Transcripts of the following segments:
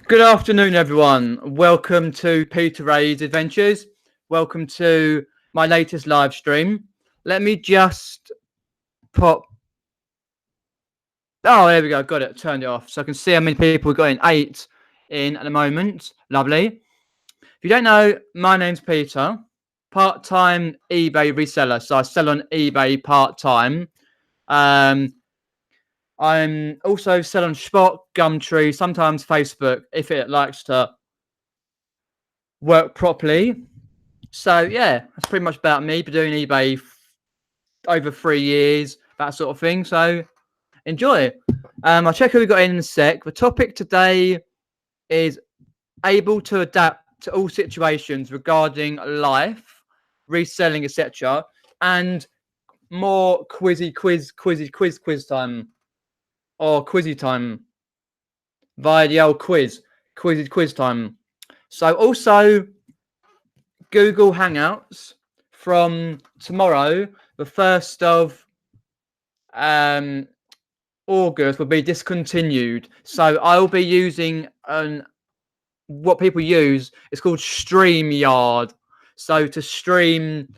Good afternoon, everyone. Welcome to Peter Ray's Adventures. Welcome to my latest live stream. Let me just pop. Oh, there we go. Got it. Turned it off so I can see how many people we've got in. 8 in at the moment. Lovely. If you don't know, my name's Peter. Part-time eBay reseller. So I sell on eBay part-time. I'm also sell on Spot, Gumtree, sometimes Facebook if it likes to work properly. So yeah, that's pretty much about me. Been doing eBay over 3 years, that sort of thing. So enjoy. I'll check who we got in a sec. The topic today is able to adapt to all situations regarding life, reselling, etc., and more quiz time or Quizy time via the old quiz time. So also Google Hangouts from tomorrow, the 1st of August, will be discontinued. So I'll be using what people use. It's called StreamYard. So to stream,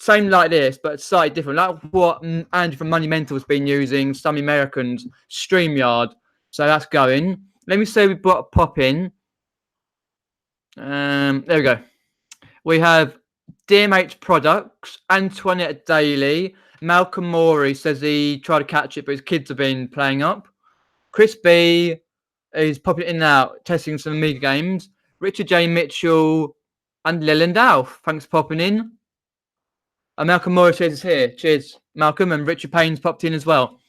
same like this, but slightly different, like what Andrew from Money Mental has been using. Some Americans, StreamYard. So that's going. Let me say we pop in. There we go. We have DMH Products, Antoinette Daly, Malcolm Morey says he tried to catch it, but his kids have been playing up. Chris B is popping in now, testing some Amiga games. Richard J. Mitchell and Leland Alf, thanks for popping in. And Malcolm Morey says it's here. Cheers, Malcolm. And Richard Payne's popped in as well.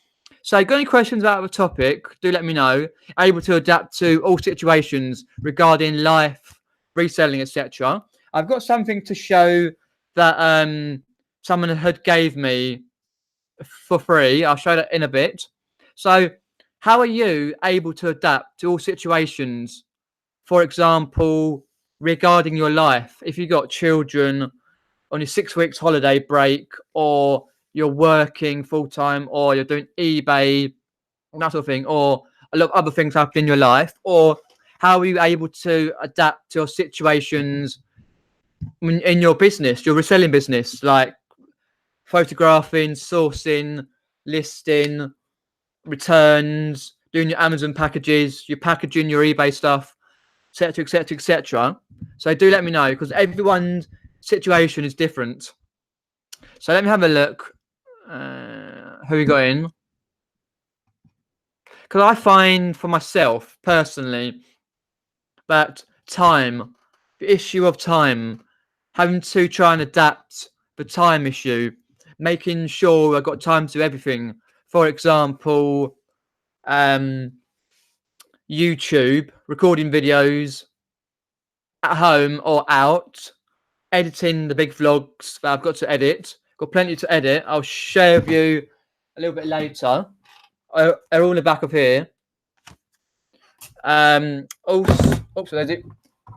So, got any questions about the topic? Do let me know. Able to adapt to all situations regarding life, reselling, etc. I've got something to show that someone had gave me for free. I'll show that in a bit. So, how are you able to adapt to all situations? For example, regarding your life, if you've got children on your 6 weeks holiday break, or you're working full time, or you're doing eBay, that sort of thing, or a lot of other things happen in your life, or how are you able to adapt to your situations in your business, your reselling business, like photographing, sourcing, listing, returns, doing your Amazon packages, your packaging, your eBay stuff, etc., etc., etc. So do let me know, because everyone's situation is different. So let me have a look. Who we got in? Because I find for myself personally that time, the issue of time, having to try and adapt the time issue, making sure I've got time to do everything. For example, YouTube, recording videos at home or out, editing the big vlogs that I've got to edit. Got plenty to edit. I'll share with you a little bit later. They're all in the back of here.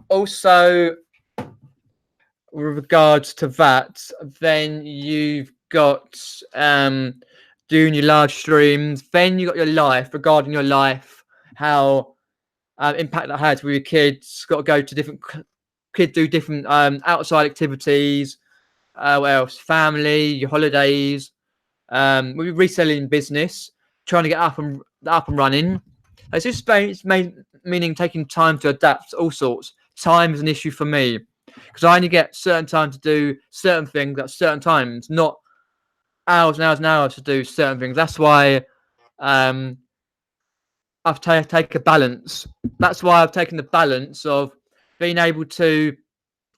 Also, with regards to that, then you've got doing your live streams. Then you got your life, regarding your life, how impact that had with your kids. Got to go to different kids, do different outside activities. What else? Family, your holidays. We're reselling business, trying to get up and running. It's just meaning taking time to adapt to all sorts. Time is an issue for me because I only get certain time to do certain things at certain times, not hours and hours and hours to do certain things. That's why I've taken a balance. That's why I've taken the balance of being able to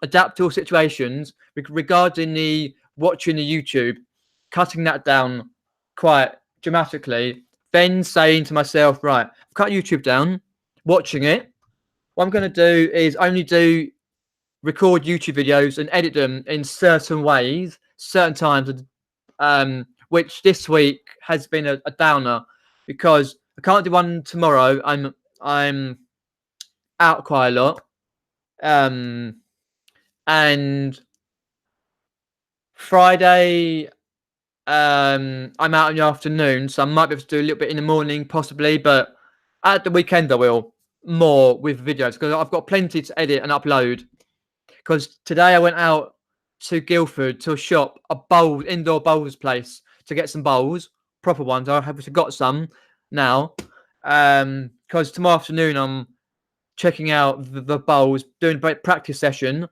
adapt to all situations regarding the watching the YouTube, cutting that down quite dramatically, then saying to myself, right, I've cut YouTube down, watching it. What I'm going to do is only record YouTube videos and edit them in certain ways, certain times, which this week has been a downer because I can't do one tomorrow. I'm out quite a lot. And Friday, I'm out in the afternoon, so I might be able to do a little bit in the morning, possibly, but at the weekend I will. more with videos because I've got plenty to edit and upload. Because today I went out to Guildford to a shop, indoor bowls place to get some bowls, proper ones. I have got some now. Because tomorrow afternoon I'm checking out the bowls, doing a practice session.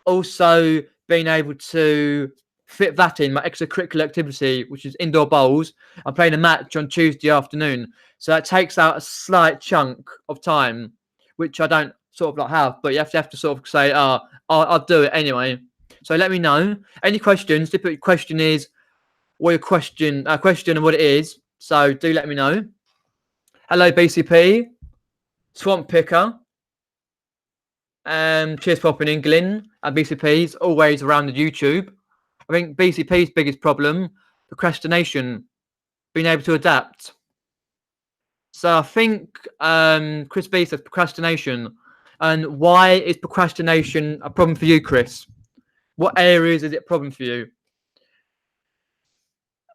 Also being able to fit that in my extracurricular activity, which is indoor bowls. I'm playing a match on Tuesday afternoon, so that takes out a slight chunk of time, which I don't sort of like have. But you have to sort of say, I'll do it anyway. So let me know any questions. The question is what your question and what it is. So do let me know. Hello BCP, Swamp Picker. Cheers for popping in, Glyn. And BCP's always around the YouTube. I think BCP's biggest problem, procrastination, being able to adapt. So I think Chris B says procrastination. And why is procrastination a problem for you, Chris? What areas is it a problem for you?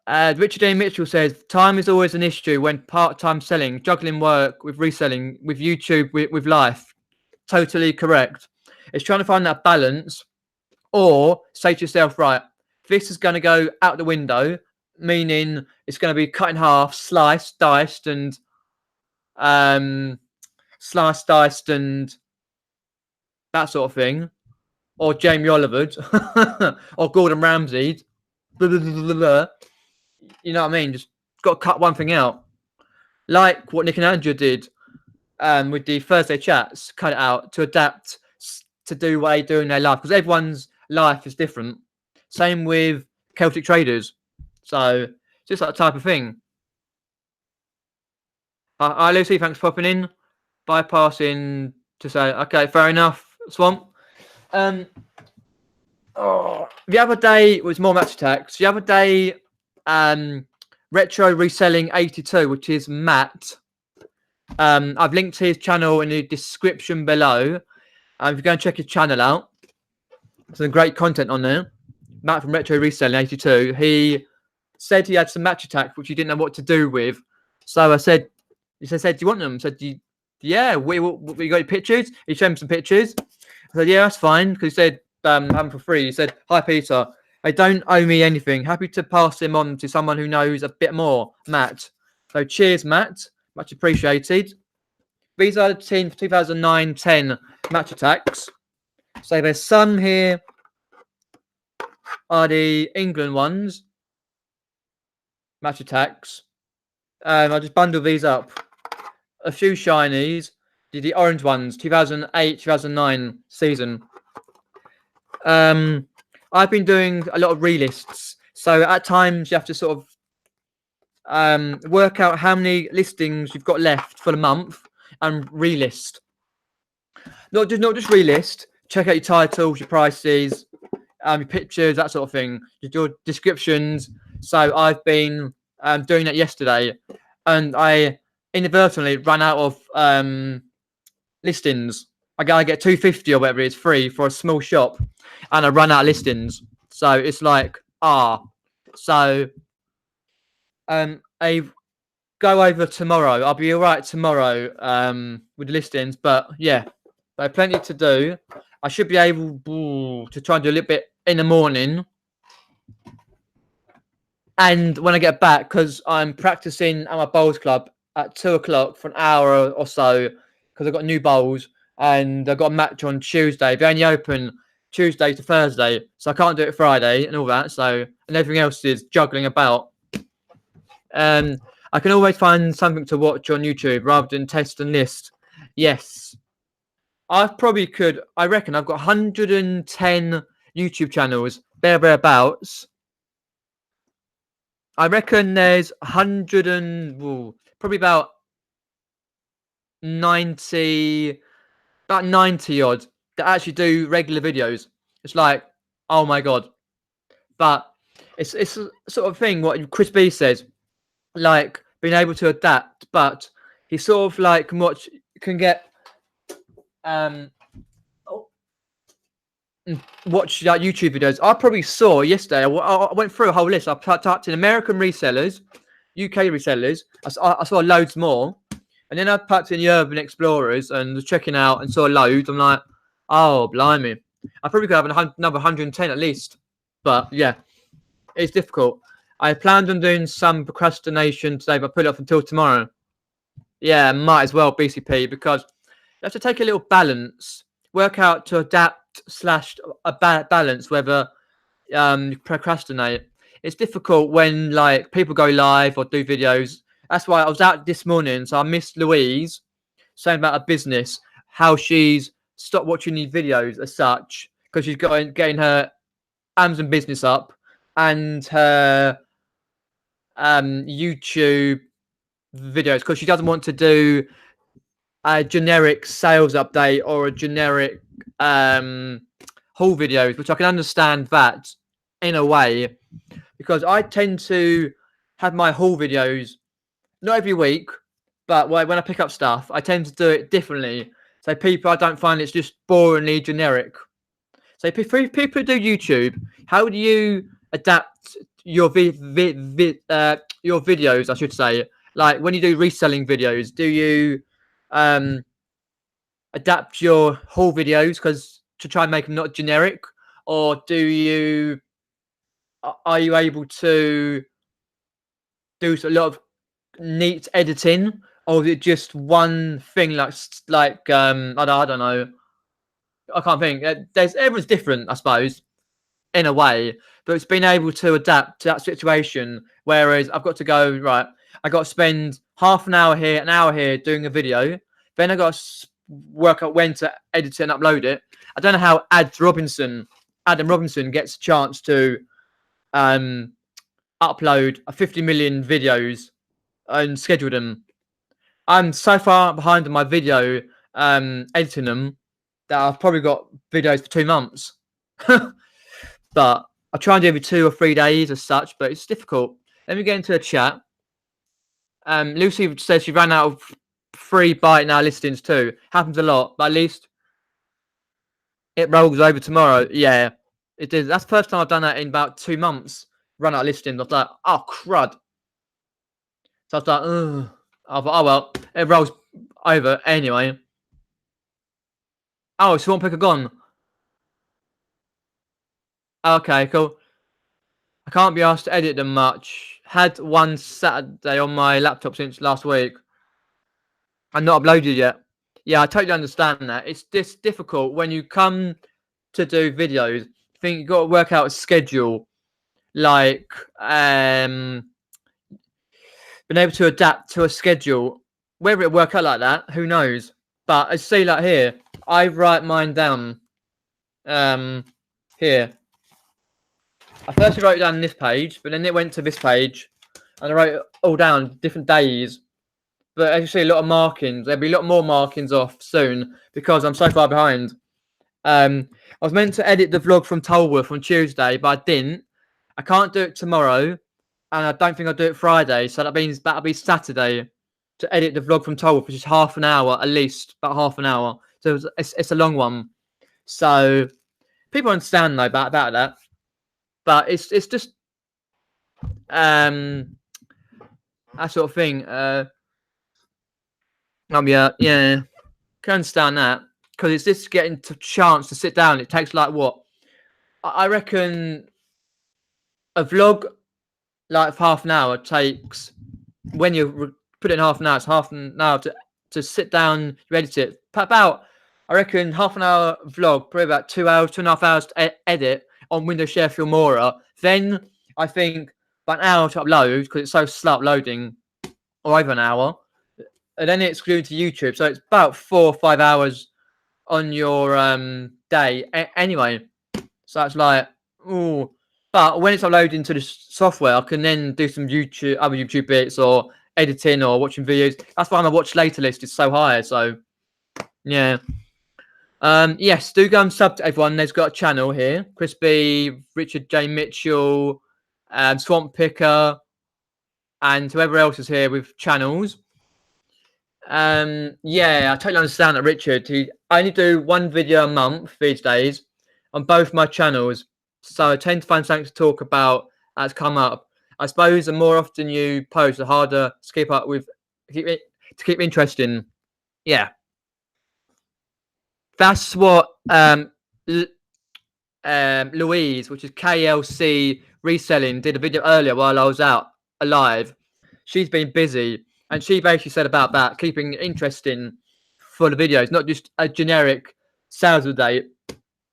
Richard A. Mitchell says, time is always an issue when part-time selling, juggling work with reselling, with YouTube, with life. Totally correct. It's trying to find that balance, or say to yourself, right, this is going to go out the window, meaning it's going to be cut in half, sliced, diced, and that sort of thing, or Jamie Oliver'd, or Gordon Ramsay. Blah, blah, blah, blah. You know what I mean? Just got to cut one thing out, like what Nick and Andrew did with the Thursday chats. Cut it out to adapt to do what they do in their life, because everyone's life is different. Same with Celtic traders. So just that type of thing. Hi Lucy, thanks for popping in. Bypassing to say, okay, fair enough, Swamp. The other day was more match attacks. The other day, Retro Reselling 82, which is Matt. I've linked his channel in the description below. If you're going to check his channel out, some great content on there. Matt from Retro Reselling 82. He said he had some match attacks which he didn't know what to do with. So I said, he said, do you want them? I said, yeah, we got your pictures? He showed me some pictures. I said, yeah, that's fine. Because he said, have them for free. He said, hi, Peter. They don't owe me anything. Happy to pass them on to someone who knows a bit more, Matt. So cheers, Matt. Much appreciated. These are the 2009-10 match attacks. So there's some here are the England ones. Match attacks. I'll just bundle these up. A few shinies. The orange ones, 2008-2009 season. I've been doing a lot of relists. So at times you have to sort of work out how many listings you've got left for the month and relist. Not just relist. Check out your titles, your prices, your pictures, that sort of thing. Your descriptions. So I've been doing that yesterday, and I inadvertently ran out of listings. I get 250 or whatever it is free for a small shop, and I run out of listings. So it's like So I go over tomorrow. I'll be all right tomorrow with the listings, but yeah, there's plenty to do. I should be able to try and do a little bit in the morning. And when I get back, because I'm practicing at my bowls club at 2 o'clock for an hour or so, because I've got new bowls and I've got a match on Tuesday. They only open Tuesday to Thursday, so I can't do it Friday and all that. So, and everything else is juggling about. I can always find something to watch on YouTube rather than test and list. Yes. I probably could. I reckon I've got 110 YouTube channels, thereabouts. I reckon there's 100 and probably about 90 odd that actually do regular videos. It's like, oh my god. But it's a sort of thing what Chris B says, like being able to adapt, but he sort of like can get watch like YouTube videos. I probably saw yesterday. I went through a whole list. I typed in American resellers, UK resellers. I saw loads more. And then I typed in the Urban Explorers and was checking out and saw loads. I'm like, oh, blimey. I probably could have another 110 at least. But yeah, it's difficult. I planned on doing some procrastination today, but I put it off until tomorrow. Yeah, might as well, BCP, because you have to take a little balance, work out to adapt slash a balance whether you procrastinate. It's difficult when like people go live or do videos. That's why I was out this morning, so I missed Louise saying about her business, how she's stopped watching these videos as such because she's getting her Amazon business up and her YouTube videos because she doesn't want to do a generic sales update or a generic haul videos, which I can understand that in a way because I tend to have my haul videos not every week, but when I pick up stuff, I tend to do it differently. So I don't find it's just boringly generic. So people do YouTube, how do you adapt your your videos? I should say, like when you do reselling videos, do you adapt your haul videos because to try and make them not generic, or are you able to do a lot of neat editing, or is it just one thing like I don't know. I can't think. Everyone's different, I suppose, in a way, but it's been able to adapt to that situation. Whereas I've got to go right. I got to spend half an hour here, an hour here doing a video. Then I got to work out when to edit it and upload it. I don't know how Adam Robinson gets a chance to upload 50 million videos and schedule them. I'm so far behind on my video editing them that I've probably got videos for 2 months. But I try and do every 2 or 3 days as such, but it's difficult. Let me get into the chat. Lucy says she ran out of free Buy It Now listings too. Happens a lot, but at least it rolls over tomorrow. Yeah, it did. That's the first time I've done that in about 2 months. Run out of listings. I was like, oh, crud. So I was like, ugh. I thought, oh, well, it rolls over anyway. Oh, Swamp Picker gone. Okay, cool. I can't be asked to edit them much. Had one Saturday on my laptop since last week. I'm not uploaded yet. Yeah, I totally understand that. It's difficult when you come to do videos. I think you've got to work out a schedule, like being able to adapt to a schedule. Whether it work out like that, who knows? But I see, like here, I write mine down. Here. I first wrote it down on this page, but then it went to this page, and I wrote it all down different days. But as you see, a lot of markings. There'll be a lot more markings off soon because I'm so far behind. I was meant to edit the vlog from Tolworth on Tuesday, but I didn't. I can't do it tomorrow, and I don't think I'll do it Friday. So that means that'll be Saturday to edit the vlog from Tolworth, which is half an hour at least, about half an hour. So it's a long one. So people understand though about that, but it's just that sort of thing. Yeah, can understand that because it's just getting to chance to sit down. It takes like what I reckon a vlog like half an hour takes when you put it in half an hour. It's half an hour to sit down, you edit it. About I reckon half an hour vlog, probably about 2 hours, 2.5 hours to edit on Windows Share Filmora. Then I think about an hour to upload because it's so slow uploading, or over an hour. And then it's glued to YouTube, so it's about 4 or 5 hours on your day anyway. So that's like, ooh. But when it's uploaded into the software, I can then do some other YouTube bits or editing or watching videos. That's why my watch later list is so high. So yeah. Yes, do go and sub to everyone. There's got a channel here. Crispy, Richard J. Mitchell, Swamp Picker, and whoever else is here with channels. Yeah, I totally understand that, Richard. I only do 1 video a month these days on both my channels, so I tend to find something to talk about as come up. I suppose the more often you post, the harder to keep to keep interesting. Yeah, that's what Louise, which is KLC Reselling, did a video earlier while I was out alive. She's been busy, and she basically said about that, keeping it interesting for the videos, not just a generic sales update,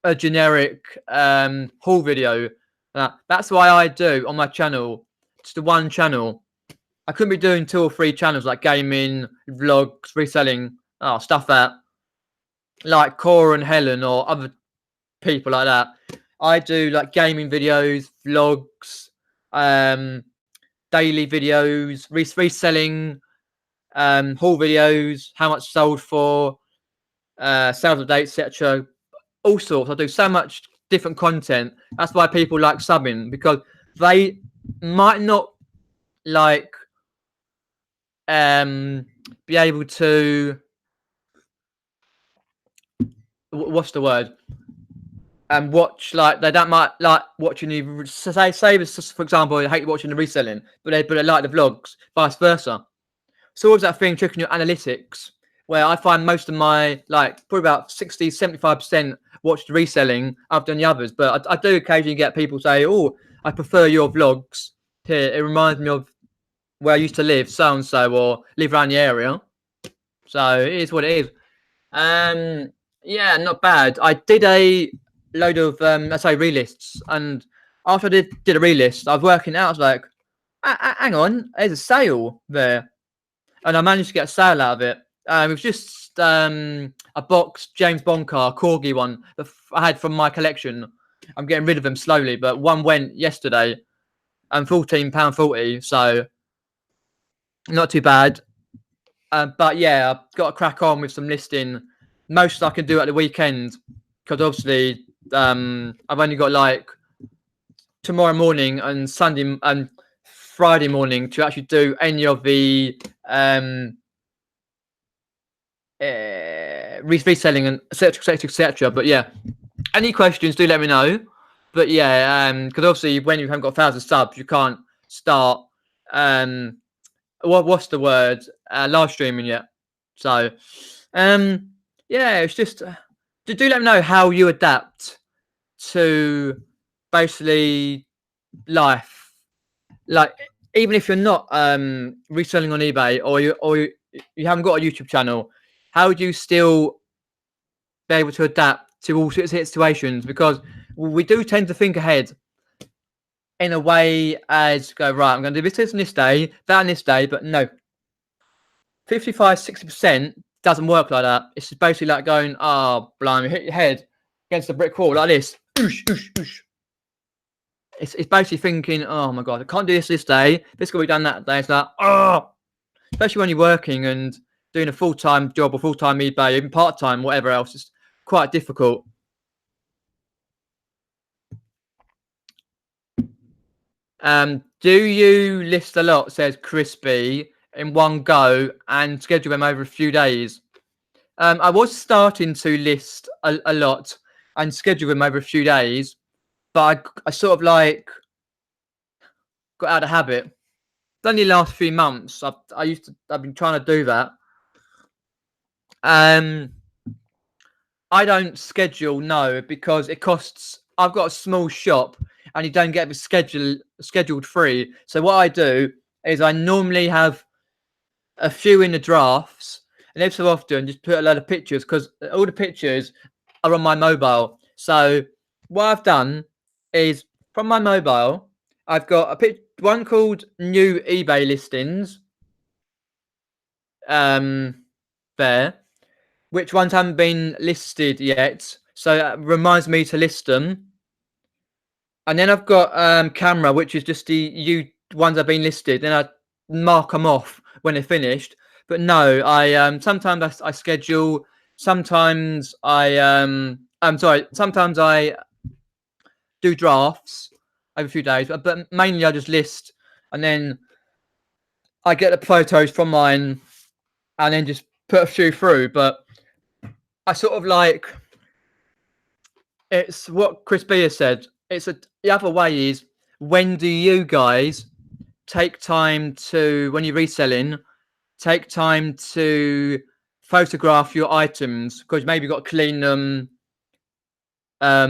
a generic haul video. That's why I do on my channel, just the one channel. I couldn't be doing 2 or 3 channels like gaming, vlogs, reselling, stuff that like Cora and Helen or other people like that. I do like gaming videos, vlogs, daily videos, reselling, haul videos, how much sold for, sales updates, etc. All sorts. I do so much different content. That's why people like subbing, because they might not like be able to, what's the word, and watch, like they don't might like watching you say for example, I hate watching the reselling, but they like the vlogs, vice versa. So always that thing, checking your analytics, where I find most of my, like, probably about 60-75% watch the reselling other than the others. But I do occasionally get people say, oh, I prefer your vlogs here, it reminds me of where I used to live, so and so, or live around the area. So it is what it is. Yeah, not bad. I did a load of let's say relists, and after I did a relist, I was working out. I was like, hang on, there's a sale there, and I managed to get a sale out of it. It was just a box James Bond car, Corgi one that I had from my collection. I'm getting rid of them slowly, but one went yesterday, and £14.40, so not too bad. But yeah, I've got to crack on with some listing. Most I can do at the weekend, because obviously I've only got like tomorrow morning and Sunday and Friday morning to actually do any of the reselling and etc. But yeah, any questions, do let me know. But yeah, because obviously when you haven't got 1,000 subs, you can't start what's the word, live streaming yet. So yeah, it's just do let me know how you adapt to basically life, like even if you're not reselling on eBay, or you haven't got a YouTube channel, how do you still be able to adapt to all sorts of situations? Because we do tend to think ahead in a way, as go, right, I'm going to do this on this day, that on this day, but no, 55-60% doesn't work like that. It's just basically like going, blimey, hit your head against a brick wall like this. Oosh, oosh, oosh. It's basically thinking, oh my god, I can't do this day. This could be done that day. It's like, especially when you're working and doing a full-time job or full-time eBay, even part-time, whatever else. It's quite difficult. Do you list a lot, says Crispy, in one go and schedule them over a few days? I was starting to list a lot and schedule them over a few days, but I sort of like got out of habit. It's only the last few months I've been trying to do that. I don't schedule, no, because it costs. I've got a small shop, and you don't get the scheduled free. So what I do is I normally have a few in the drafts, and every so often just put a lot of pictures, because all the pictures are on my mobile. So what I've done is, from my mobile, I've got one called New eBay Listings. There, which ones haven't been listed yet, so that reminds me to list them. And then I've got camera, which is just the ones that have been listed. Then I mark them off when they're finished. But no, I sometimes I schedule. Sometimes I'm sorry. Sometimes I do drafts over a few days, but mainly I just list, and then I get the photos from mine, and then just put a few through. But I sort of like, it's what Chris B has said. The other way is, when do you guys take time to, when you're reselling, take time to photograph your items because maybe you've got to clean them. I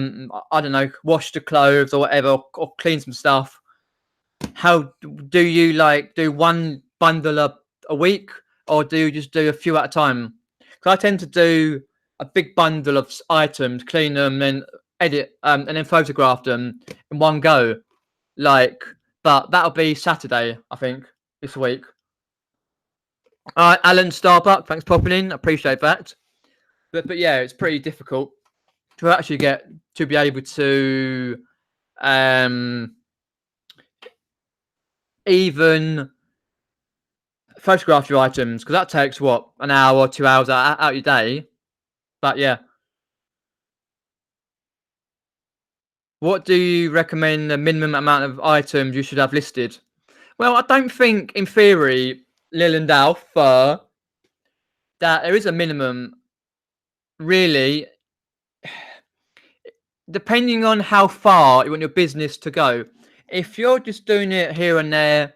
don't know, wash the clothes or whatever, or clean some stuff. How do you like do one bundle a week, or do you just do a few at a time? Because I tend to do a big bundle of items, clean them, then edit, and then photograph them in one go. Like, but that'll be Saturday, I think, this week. All right, Alan Starbuck, thanks for popping in. I appreciate that. But yeah, it's pretty difficult to actually get to be able to even photograph your items, because that takes what, an hour or 2 hours out your day. But yeah, what do you recommend the minimum amount of items you should have listed? Well, I don't think in theory, Lil and Alf, that there is a minimum. Really, depending on how far you want your business to go. If you're just doing it here and there,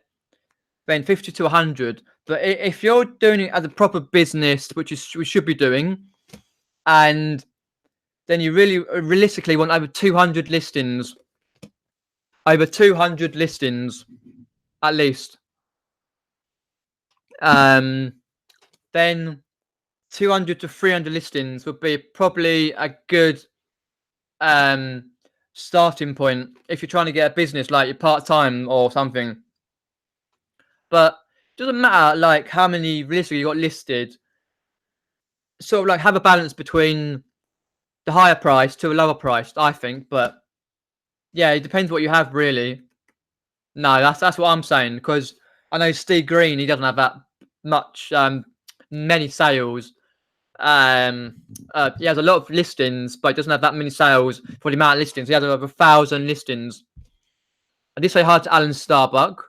then 50 to 100. But if you're doing it as a proper business, which is we should be doing, and then you really realistically want over 200 listings. Over 200 listings, at least. Then 200 to 300 listings would be probably a good starting point if you're trying to get a business, like you're part-time or something. But it doesn't matter like how many realistically you got listed. Sort of like have a balance between the higher price to a lower price, I think. But yeah, it depends what you have, really. No, that's what I'm saying, because I know Steve Green, he doesn't have that much many sales. He has a lot of listings, but he doesn't have that many sales for the amount of listings. He has over 1,000 listings. I did say hi to Alan Starbuck.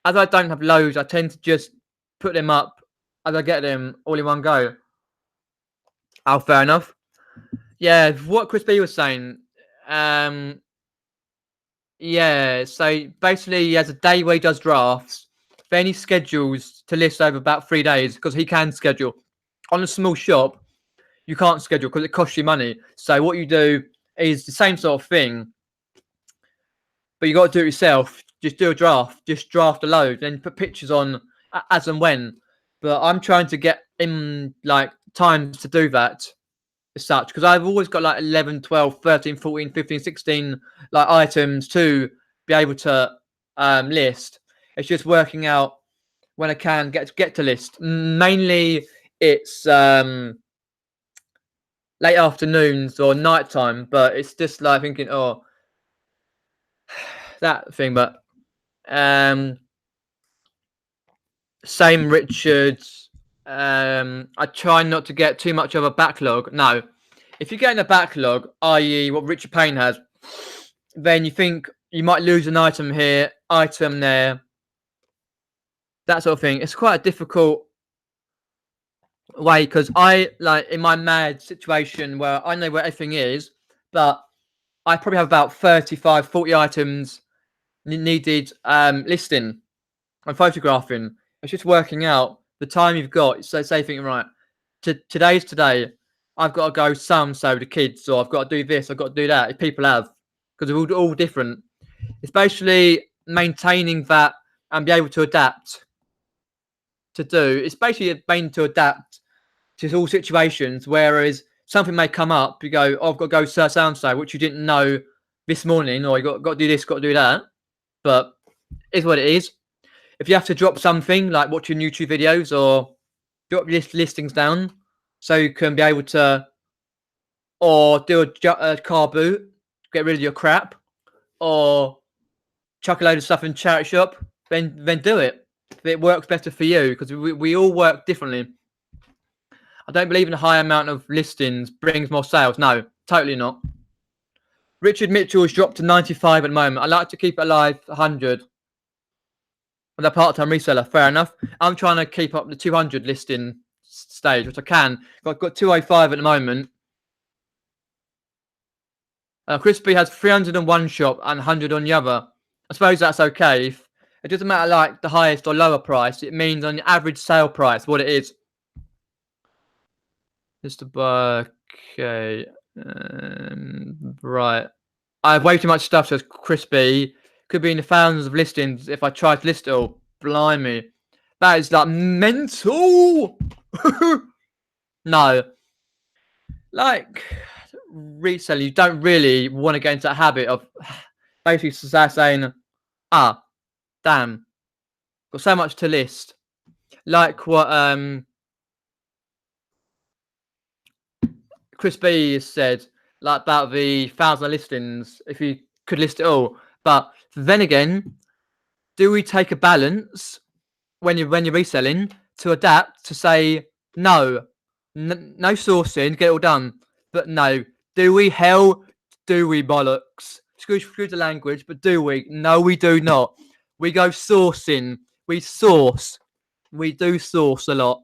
As I don't have loads, I tend to just put them up as I get them all in one go. Oh, fair enough. Yeah, what Chris B was saying. Yeah, so basically he has a day where he does drafts. Then he schedules to list over about 3 days, because he can schedule. On a small shop, you can't schedule because it costs you money. So what you do is the same sort of thing, but you got to do it yourself. Just do a draft. Just draft a load, then put pictures on as and when. But I'm trying to get in like times to do that as such, because I've always got like 11, 12, 13, 14, 15, 16 like items to be able to list. It's just working out when I can get to list. Mainly it's late afternoons or nighttime, but it's just like thinking, oh, that thing. But same Richards. I try not to get too much of a backlog. No, if you're getting a backlog, i.e., what Richard Payne has, then you think you might lose an item here, item there, that sort of thing. It's quite a difficult way, because I like in my mad situation where I know where everything is, but I probably have about 35, 40 items needed listing and photographing. It's just working out the time you've got. So say thinking, right, today's today. I've got to go so with the kids, or I've got to do this, I've got to do that. If people have, because they're all different. It's basically maintaining that and be able to adapt to do. It's basically being to adapt to all situations. Whereas something may come up, you go, oh, I've got to go so, which you didn't know this morning, or you got to do this, got to do that. But it's what it is. If you have to drop something like watching YouTube videos, or drop listings down so you can be able to, or do a car boot, get rid of your crap, or chuck a load of stuff in charity shop, then do it. If it works better for you, because we all work differently. I don't believe in a high amount of listings brings more sales. No, totally not. Richard Mitchell has dropped to 95 at the moment. I like to keep it alive 100. With a part-time reseller, fair enough. I'm trying to keep up the 200 listing stage, which I can. I've got 205 at the moment. Crispy has 301 shop and 100 on the other. I suppose that's okay. It doesn't matter like the highest or lower price. It means on the average sale price what it is. Mr. Bar. Okay. Right. I have way too much stuff, says Crispy. Could be in the thousands of listings if I tried to list it all. Blimey. That is like mental. No. Like, reselling, you don't really want to get into that habit of basically saying, damn, got so much to list. Like what Chris B said, like about the 1,000 listings, if you could list it all. But then again, do we take a balance when you're reselling to adapt to say no sourcing, get it all done? But no, do we? Hell, do we bollocks? Excuse the language, but do we? No, we do not. We go sourcing. We source. We do source a lot.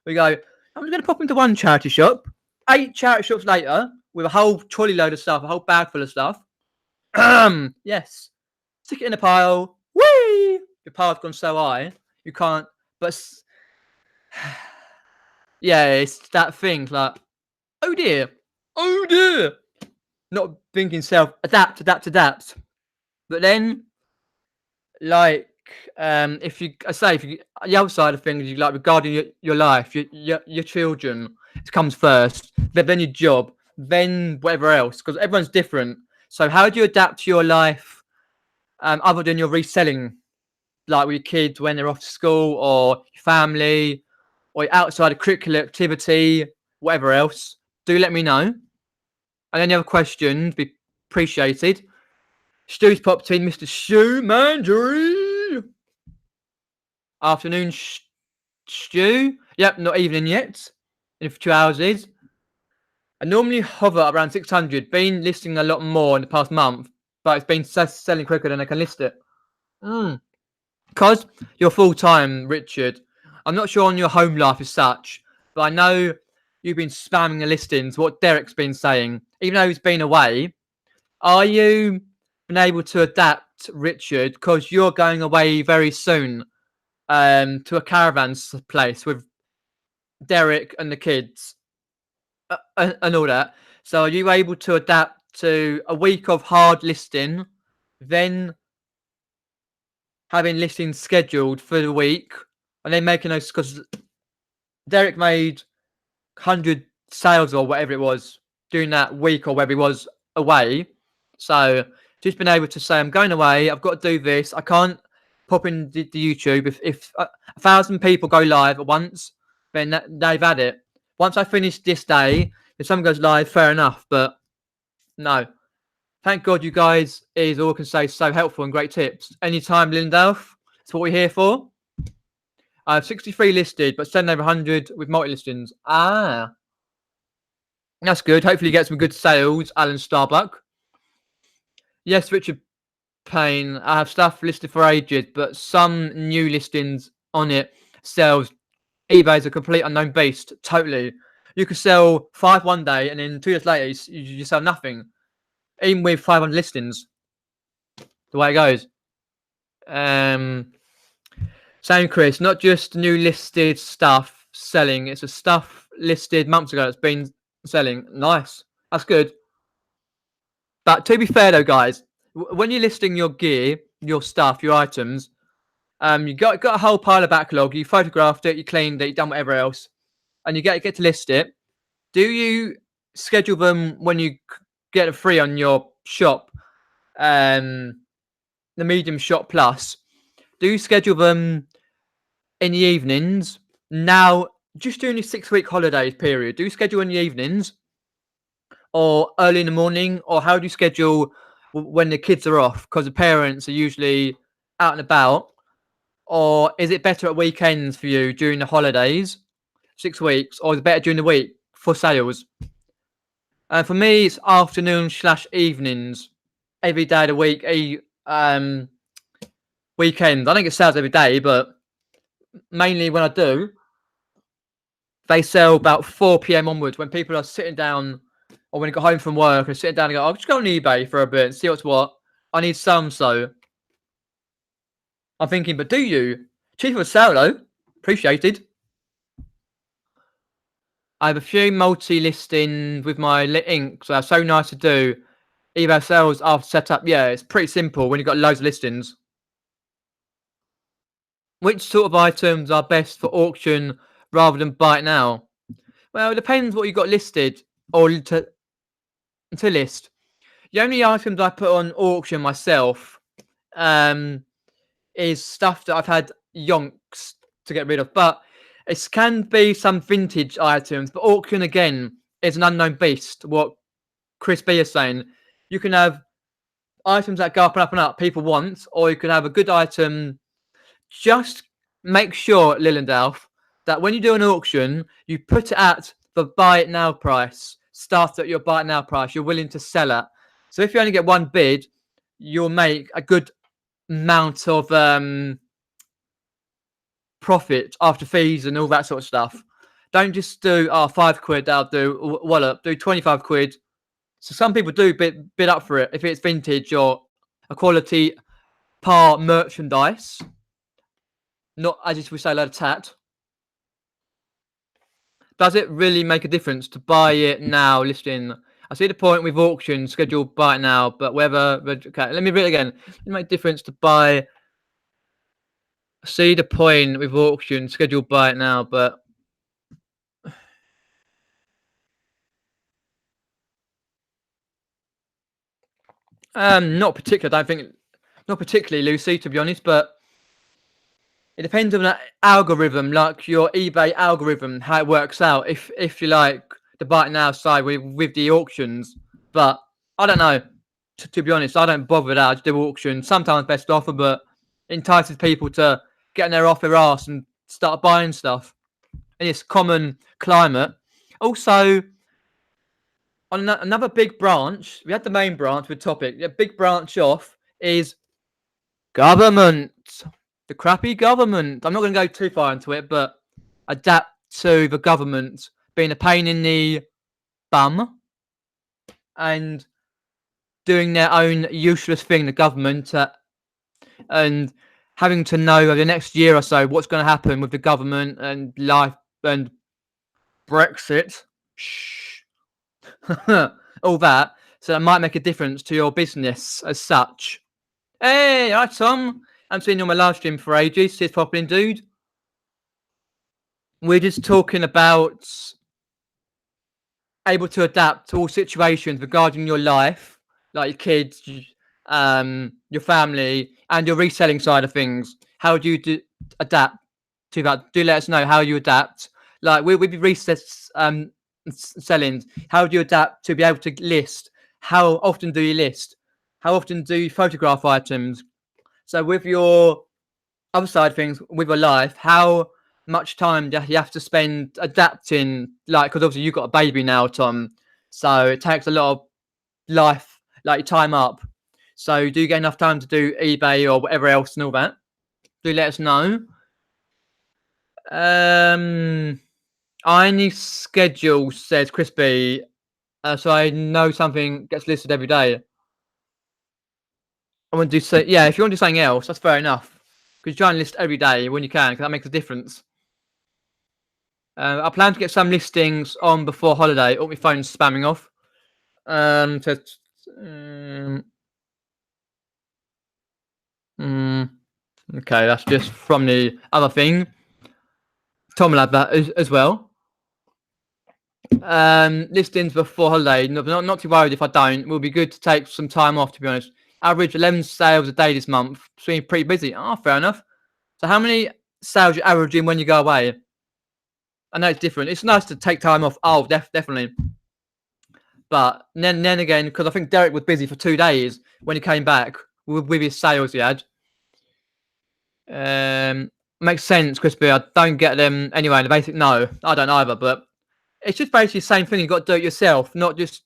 We go, I'm going to pop into one charity shop. 8 charity shops later, with a whole trolley load of stuff, a whole bag full of stuff. Yes. Stick it in a pile. Whee! Your pile's gone so high, you can't. But yeah, it's that thing like, oh dear. Not thinking self, adapt. But then, like, if you the other side of things, you like regarding your life, your children, it comes first, then your job, then whatever else, because everyone's different. So how do you adapt to your life, other than your reselling, like with your kids when they're off to school, or your family, or outside of curricular activity, whatever else? Do let me know. And any other questions, be appreciated. Stu's popped in, Mr. Stu Mandery. Afternoon, Stu. Yep, not evening yet. In 2 hours is. I normally hover around 600. Been listing a lot more in the past month, but it's been selling quicker than I can list it. Because you're full time, Richard. I'm not sure on your home life as such, but I know you've been spamming the listings. What Derek's been saying, even though he's been away, are you been able to adapt, Richard? Because you're going away very soon, to a caravan place with Derek and the kids, and all that. So are you able to adapt to a week of hard listing, then having listings scheduled for the week, and then making those? Because Derek made 100 sales or whatever it was during that week or wherever he was away. So just been able to say, I'm going away, I've got to do this. I can't pop in the YouTube. If 1,000 people go live at once, then they've had it. Once I finish this day, if someone goes live, fair enough. But no. Thank God you guys is all I can say, so helpful and great tips. Anytime, Lindalf. That's what we're here for. I have 63 listed, but send over 100 with multi-listings. That's good. Hopefully you get some good sales, Alan Starbuck. Yes, Richard Payne. I have stuff listed for ages, but some new listings on it sells. eBay is a complete unknown beast. Totally. You could sell 5 one day, and then 2 years later, you sell nothing. Even with 500 listings. The way it goes. Same, Chris. Not just new listed stuff selling. It's a stuff listed months ago that's been selling. Nice. That's good. But to be fair, though, guys, when you're listing your gear, your stuff, your items, you got a whole pile of backlog. You photographed it, you cleaned it, you done whatever else, and you get to list it. Do you schedule them when you get it free on your shop, the Medium Shop Plus? Do you schedule them in the evenings? Now, just during the 6-week holidays period, do you schedule in the evenings or early in the morning, or how do you schedule when the kids are off? Because the parents are usually out and about. Or is it better at weekends for you during the holidays, 6 weeks, or is it better during the week for sales? For me, it's afternoon/evenings, every day of the week. Weekends. I don't get sales every day, but mainly when I do, they sell about 4 p.m. onwards when people are sitting down, or when they go home from work and sitting down and go, I'll just go on eBay for a bit and see what's what. I need some, so I'm thinking, but do you? Cheap for a sale though. Appreciated. I have a few multi-listings with my lit ink, so they're so nice to do. eBay sales after setup. Yeah, it's pretty simple when you've got loads of listings. Which sort of items are best for auction rather than buy it now? Well, it depends what you've got listed or to list. The only items I put on auction myself um, is stuff that I've had yonks to get rid of. But it can be some vintage items. But auction again is an unknown beast. What Chris B is saying, you can have items that go up and up and up. People want, or you can have a good item. Just make sure, Lilendalf, that when you do an auction, you put it at the buy it now price. Start at your buy it now price. You're willing to sell it. So if you only get one bid, you'll make a good amount of profit after fees and all that sort of stuff. Don't just do £5. I'll do wallop. Do 25 quid. So some people do bid up for it if it's vintage or a quality par merchandise. Not as if we say a load of tat. Does it really make a difference to buy it now listing? I see the point with auction scheduled buy it now, but whether okay, let me read it again. It make a difference to buy. I see the point with auction scheduled buy it now, but not particularly. I don't think not particularly, Lucy, to be honest, but it depends on the algorithm, like your eBay algorithm, how it works out. If you like the buy it now side with the auctions, but I don't know. To be honest, I don't bother with that. I just do auctions. Sometimes best offer, but it entices people to get in there off their arse and start buying stuff in this common climate. Also, on another big branch, we had the main branch with topic. The big branch off is government. The crappy government. I'm not going to go too far into it, but adapt to the government being a pain in the bum and doing their own useless thing, the government, and having to know over the next year or so what's going to happen with the government and life and Brexit. Shh. All that. So that might make a difference to your business as such. Hey, hi Tom. I haven't seen you on my live stream for ages. Cheers, popping in, dude. We're just talking about able to adapt to all situations regarding your life, like your kids, your family, and your reselling side of things. How do you adapt to that? Do let us know how you adapt. Like with selling, how do you adapt to be able to list? How often do you list? How often do you photograph items? So with your other side of things, with your life, how much time do you have to spend adapting? Like, because obviously you've got a baby now, Tom, so it takes a lot of life, like time up. So do you get enough time to do eBay or whatever else and all that? Do let us know. I need schedule, says Crispy, so I know something gets listed every day. I want to do so. Yeah, if you want to do something else, that's fair enough. Because you try and list every day when you can, because that makes a difference. I plan to get some listings on before holiday. Oh, my phone's spamming off. Okay, that's just from the other thing. Tom will have that as well. Listings before holiday. Not too worried if I don't. It will be good to take some time off, to be honest. Average 11 sales a day this month. It's been pretty busy. Oh, fair enough. So how many sales you averaging when you go away? I know it's different. It's nice to take time off. Oh, definitely. But then again, because I think Derek was busy for 2 days when he came back with his sales he had. Makes sense, Crispy. I don't get them anyway. In the basic, no, I don't either. But it's just basically the same thing. You've got to do it yourself, not just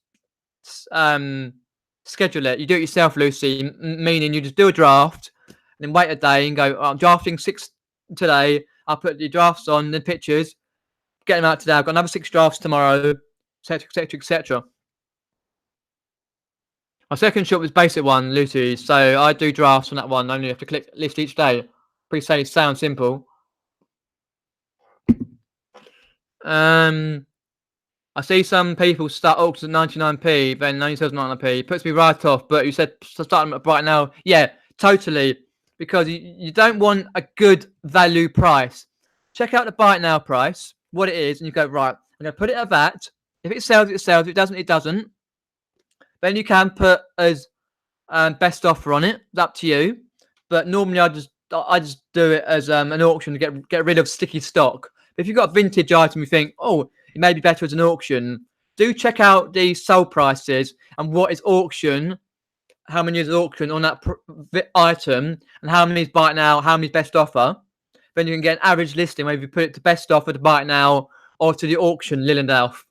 schedule it. You do it yourself, Lucy, meaning you just do a draft and then wait a day and go, oh, I'm drafting 6 today. I'll put the drafts on, the pictures, get them out today. I've got another 6 drafts tomorrow, etc., etc. My second shop was basic one, Lucy. So I do drafts on that one. I only have to click list each day. Pretty say it sounds simple. I see some people start auctions at 99p, then only sells 99p. Puts me right off. But you said start them at right now. Yeah, totally. Because you don't want a good value price. Check out the buy it now price, what it is, and you go, right, I'm going to put it at that. If it sells, it sells. If it doesn't, it doesn't. Then you can put as best offer on it. It's up to you. But normally I just do it as an auction to get rid of sticky stock. If you've got a vintage item, you think, oh, it may be better as an auction. Do check out the sale prices and what is auction, how many is auction on that item, and how many is buy it now, how many is best offer. Then you can get an average listing where you put it to best offer, to buy it now, or to the auction, Lillandalf.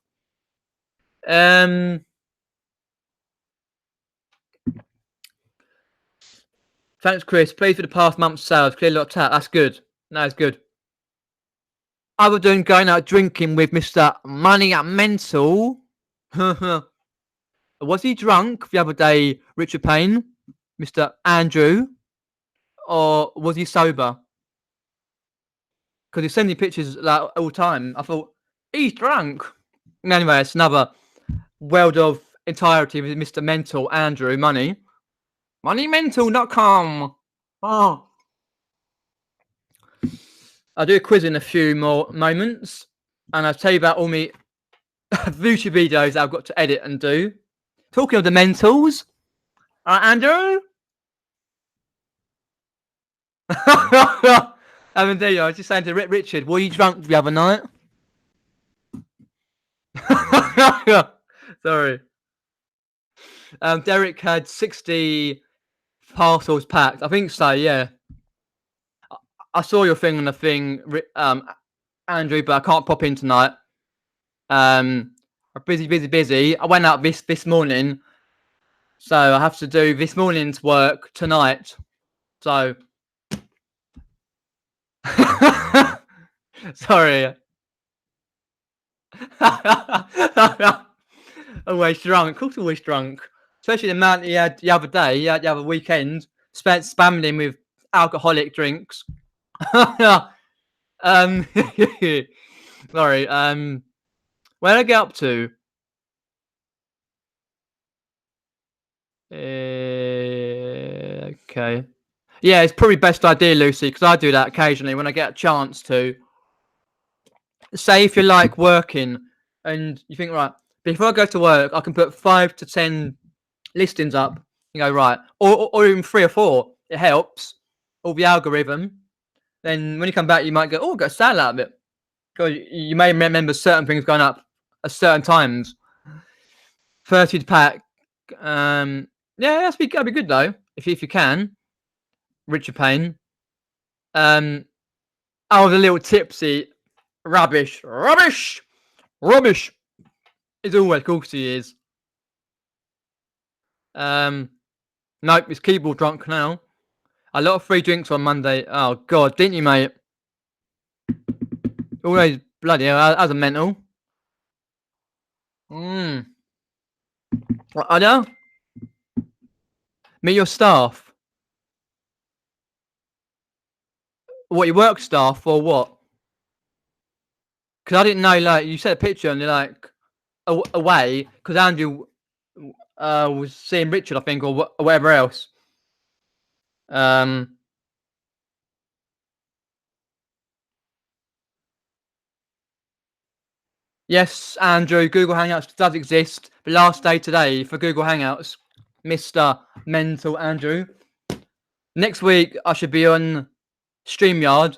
Thanks, Chris. Pleased with the past month's sales. Clearly locked out. That's good. That's good. Other than going out drinking with Mr. Money Mental, was he drunk the other day, Richard Payne, Mr. Andrew, or was he sober? Because he's sending pictures like all the time. I thought, he's drunk. Anyway, it's another world of entirety with Mr. Mental Andrew Money. Moneymental.com. Oh. I'll do a quiz in a few more moments, and I'll tell you about all my YouTube videos that I've got to edit and do. Talking of the mentals, Andrew? I was just saying to Richard, were you drunk the other night? Sorry. Derek had 60 parcels packed. I think so, yeah. I saw your thing on the thing, Andrew, but I can't pop in tonight. Busy. I went out this morning, so I have to do this morning's work tonight. So, sorry. Always drunk. Of course, always drunk. Especially the amount he had the other day. He had the other weekend. Spent spamming him with alcoholic drinks. Sorry. Where did I get up to? Okay. Yeah, it's probably best idea, Lucy, because I do that occasionally when I get a chance to. Say if you like working and you think, right, before I go to work, I can put 5 to 10 listings up. You go, right, or even 3 or 4. It helps. All the algorithm. Then when you come back, you might go, oh, got a sale out of it. Because you may remember certain things going up at certain times. 30 to pack. Yeah, that'd be good though, if you can. Richard Payne. I was a little tipsy. Rubbish. It's always, of course he is. Nope, he's keyboard drunk now. A lot of free drinks on Monday. Oh God, didn't you, mate? Always bloody hell, as a mental. I know. Meet your staff. What, your work staff or what? Because I didn't know, like, you sent a picture and you're like, away, because Andrew was seeing Richard, I think, or whatever else. Yes, Andrew, Google Hangouts does exist. The last day today for Google Hangouts, Mr. Mental Andrew. Next week, I should be on StreamYard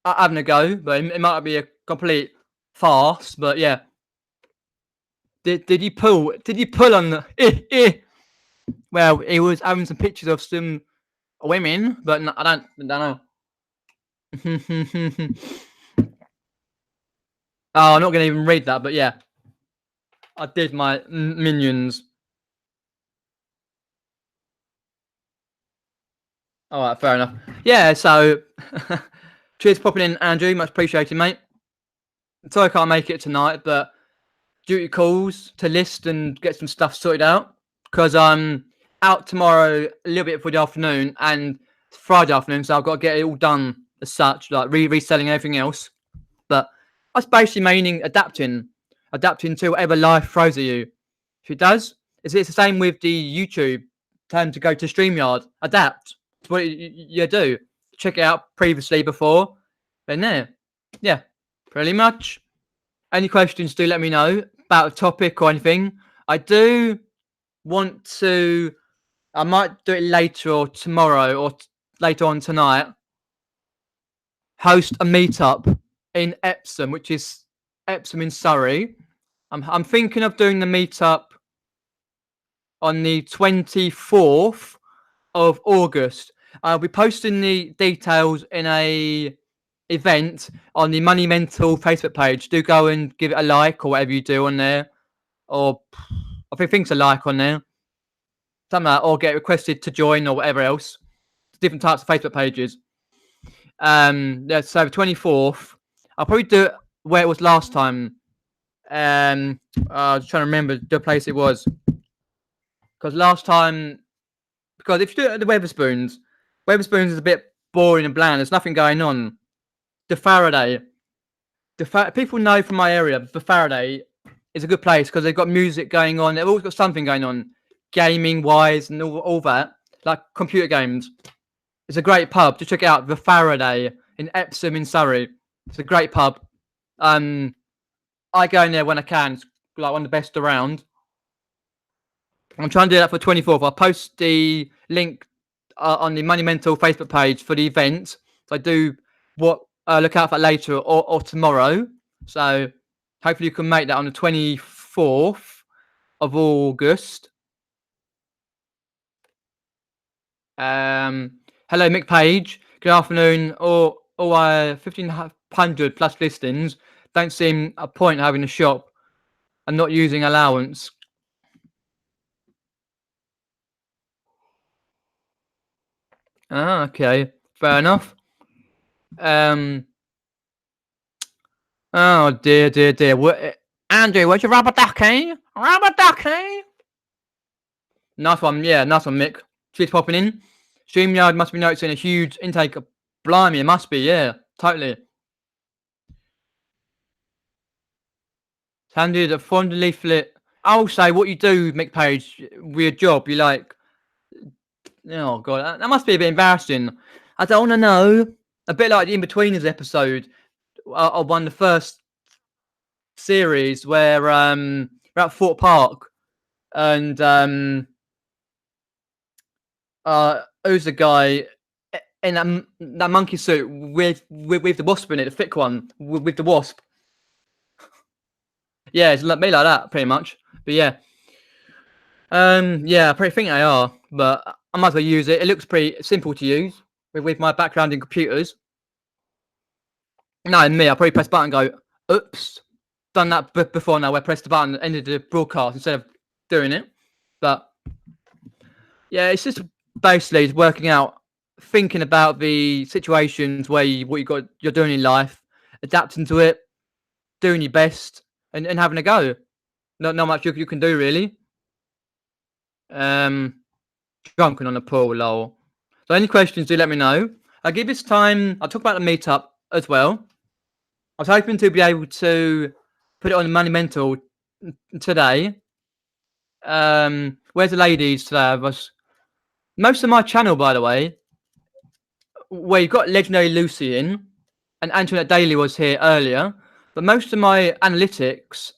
having a go, but it might be a complete farce, but yeah. Did you pull on the Well, he was having some pictures of some women, but I don't know. Oh, I'm not going to even read that, but yeah. I did my minions. All right, fair enough. Yeah, so cheers for popping in, Andrew. Much appreciated, mate. Sorry I can't make it tonight, but duty calls to list and get some stuff sorted out because I'm out tomorrow a little bit for the afternoon, and It's Friday afternoon, so I've got to get it all done as such, like reselling everything else. But that's basically meaning adapting to whatever life throws at you. If it does, it's the same with the YouTube. Time to go to StreamYard, adapt. It's what you do. Check it out previously before, then there. Yeah, pretty much. Any questions, do let me know about a topic or anything. I do want to, I might do it later or tomorrow or later on tonight, host a meetup in Epsom, which is Epsom in Surrey. I'm thinking of doing the meetup on the 24th of August. I'll be posting the details in a event on the Money Mental Facebook page. Do go and give it a like or whatever you do on there. Or I think a like on there. Something like that, or get requested to join or whatever else. Different types of Facebook pages. Yeah, so the 24th. I'll probably do it where it was last time. I was trying to remember the place it was. Because last time, because if you do it at the Weatherspoons is a bit boring and bland. There's nothing going on. The Faraday. People know from my area, the Faraday is a good place because they've got music going on. They've always got something going on, gaming wise and all that, like computer games. It's a great pub. To check it out, the Faraday in Epsom in Surrey. It's a great pub. I go in there when I can. It's like one of the best around. I'm trying to do that for 24th. I'll post the link on the Money Mental Facebook page for the event. So I do look out for that later or tomorrow. So hopefully you can make that on the 24th of August. Hello, Mick Page. Good afternoon. 1,500 plus listings. Don't seem a point having a shop and not using allowance. Okay. Fair enough. Oh dear. Andrew, where's your rubber ducky? Rubber ducky. Nice one, Mick. She's popping in. StreamYard must be noticing a huge intake of blimey, it must be, yeah, totally. Handed a fond leaflet. I'll say what you do, Mick Page, with your job. You like, oh god, that must be a bit embarrassing. I don't want to know. A bit like the In-Betweeners episode of one of the first series where we're at Fort Park and who's the guy in that monkey suit with the wasp in it, the thick one with the wasp. Yeah, it's like me like that, pretty much. But yeah, I pretty think they are, but I might as well use it. It looks pretty simple to use with my background in computers. No, me, I probably press button and go, oops. Done that before now, where I pressed the button and ended the broadcast instead of doing it. But yeah, it's just basically working out, thinking about the situations where you're doing in life, adapting to it, doing your best, and having a go. Not much you can do really. Drunken on the pool, lol. So any questions, do let me know. I'll give this time. I'll talk about the meetup as well. I was hoping to be able to put it on the Money Mental today. Where's the ladies today? Most of my channel, by the way, where you've got Legendary Lucy in, and Antoinette Daly was here earlier, but most of my analytics,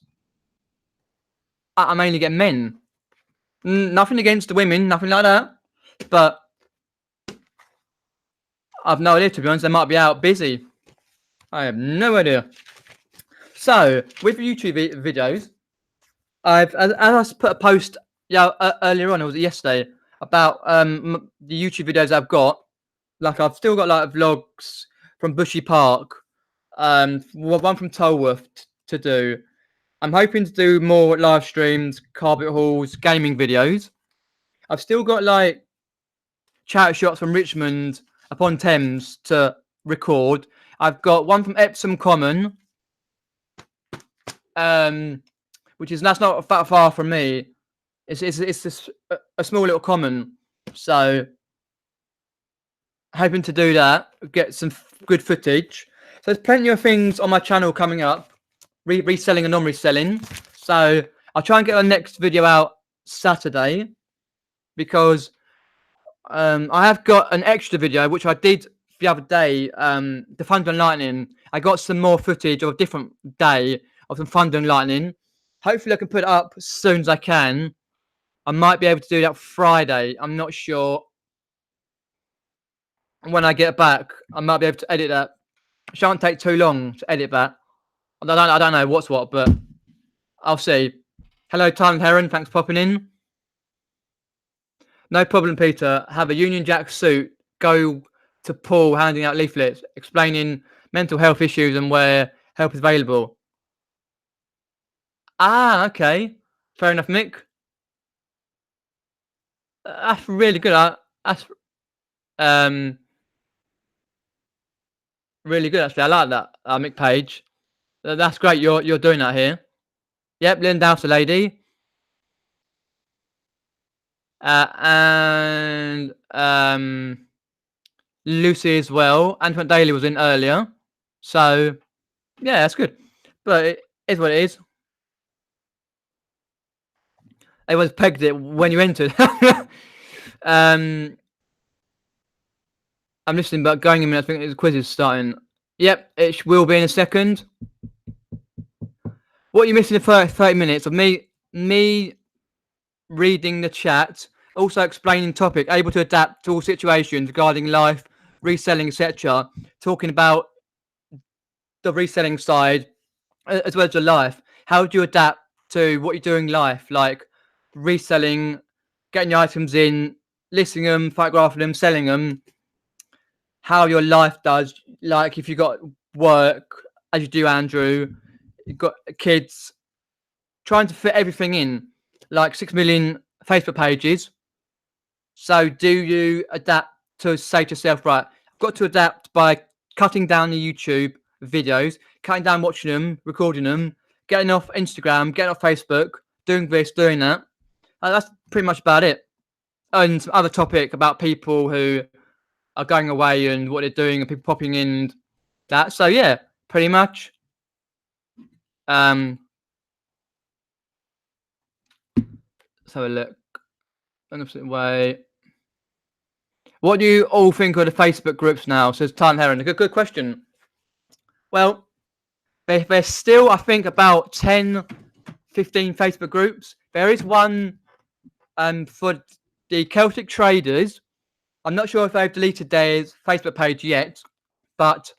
I mainly get men. Nothing against the women, nothing like that, but I've no idea, to be honest. They might be out busy. I have no idea. So, with YouTube videos, as I put a post earlier on, or was it yesterday, about the YouTube videos I've got. Like, I've still got like vlogs from Bushy Park, one from Tolworth to do. I'm hoping to do more live streams, carpet hauls, gaming videos. I've still got like charity shots from Richmond upon Thames to record. I've got one from Epsom Common, that's not that far from me. It's a small little common, so hoping to do that, get some good footage. So there's plenty of things on my channel coming up, reselling and non-reselling. So I'll try and get the next video out Saturday because I have got an extra video which I did the other day. The Thunder and Lightning. I got some more footage of a different day of some Thunder and Lightning. Hopefully I can put it up as soon as I can. I might be able to do that Friday. I'm not sure. When I get back, I might be able to edit that. It shan't take too long to edit that. I don't know what's what, but I'll see. Hello, Time Heron. Thanks for popping in. No problem, Peter. Have a Union Jack suit. Go to Paul handing out leaflets explaining mental health issues and where help is available. Ah, okay. Fair enough, Mick. That's really good. That's really good. Actually, I like that, Mick Page. That's great. You're doing that here. Yep, Lindau's a lady. And Lucy as well. Antoine Daly was in earlier. So, yeah, that's good. But it is what it is. Everyone's pegged it when you entered. I'm listening, but going in a minute, I think the quiz is starting. Yep, it will be in a second. What are you missing in 30 minutes of me reading the chat, also explaining topic, able to adapt to all situations regarding life, reselling, etc. Talking about the reselling side as well as your life. How do you adapt to what you're doing in life, like reselling, getting your items in, listing them, photographing them, selling them? How your life does, like if you got work, as you do, Andrew, you've got kids, trying to fit everything in, like 6 million Facebook pages. So do you adapt to say to yourself, right, I've got to adapt by cutting down the YouTube videos, cutting down watching them, recording them, getting off Instagram, getting off Facebook, doing this, doing that. That's pretty much about it. And some other topic about people who are going away and what they're doing and people popping in and that. So yeah, pretty much. Let's have a look. Way. What do you all think of the Facebook groups now? Says Time Heron. A good question. Well, there's still, I think, about 10, 15 Facebook groups. There is one for the Celtic traders. I'm not sure if they've deleted their Facebook page yet, but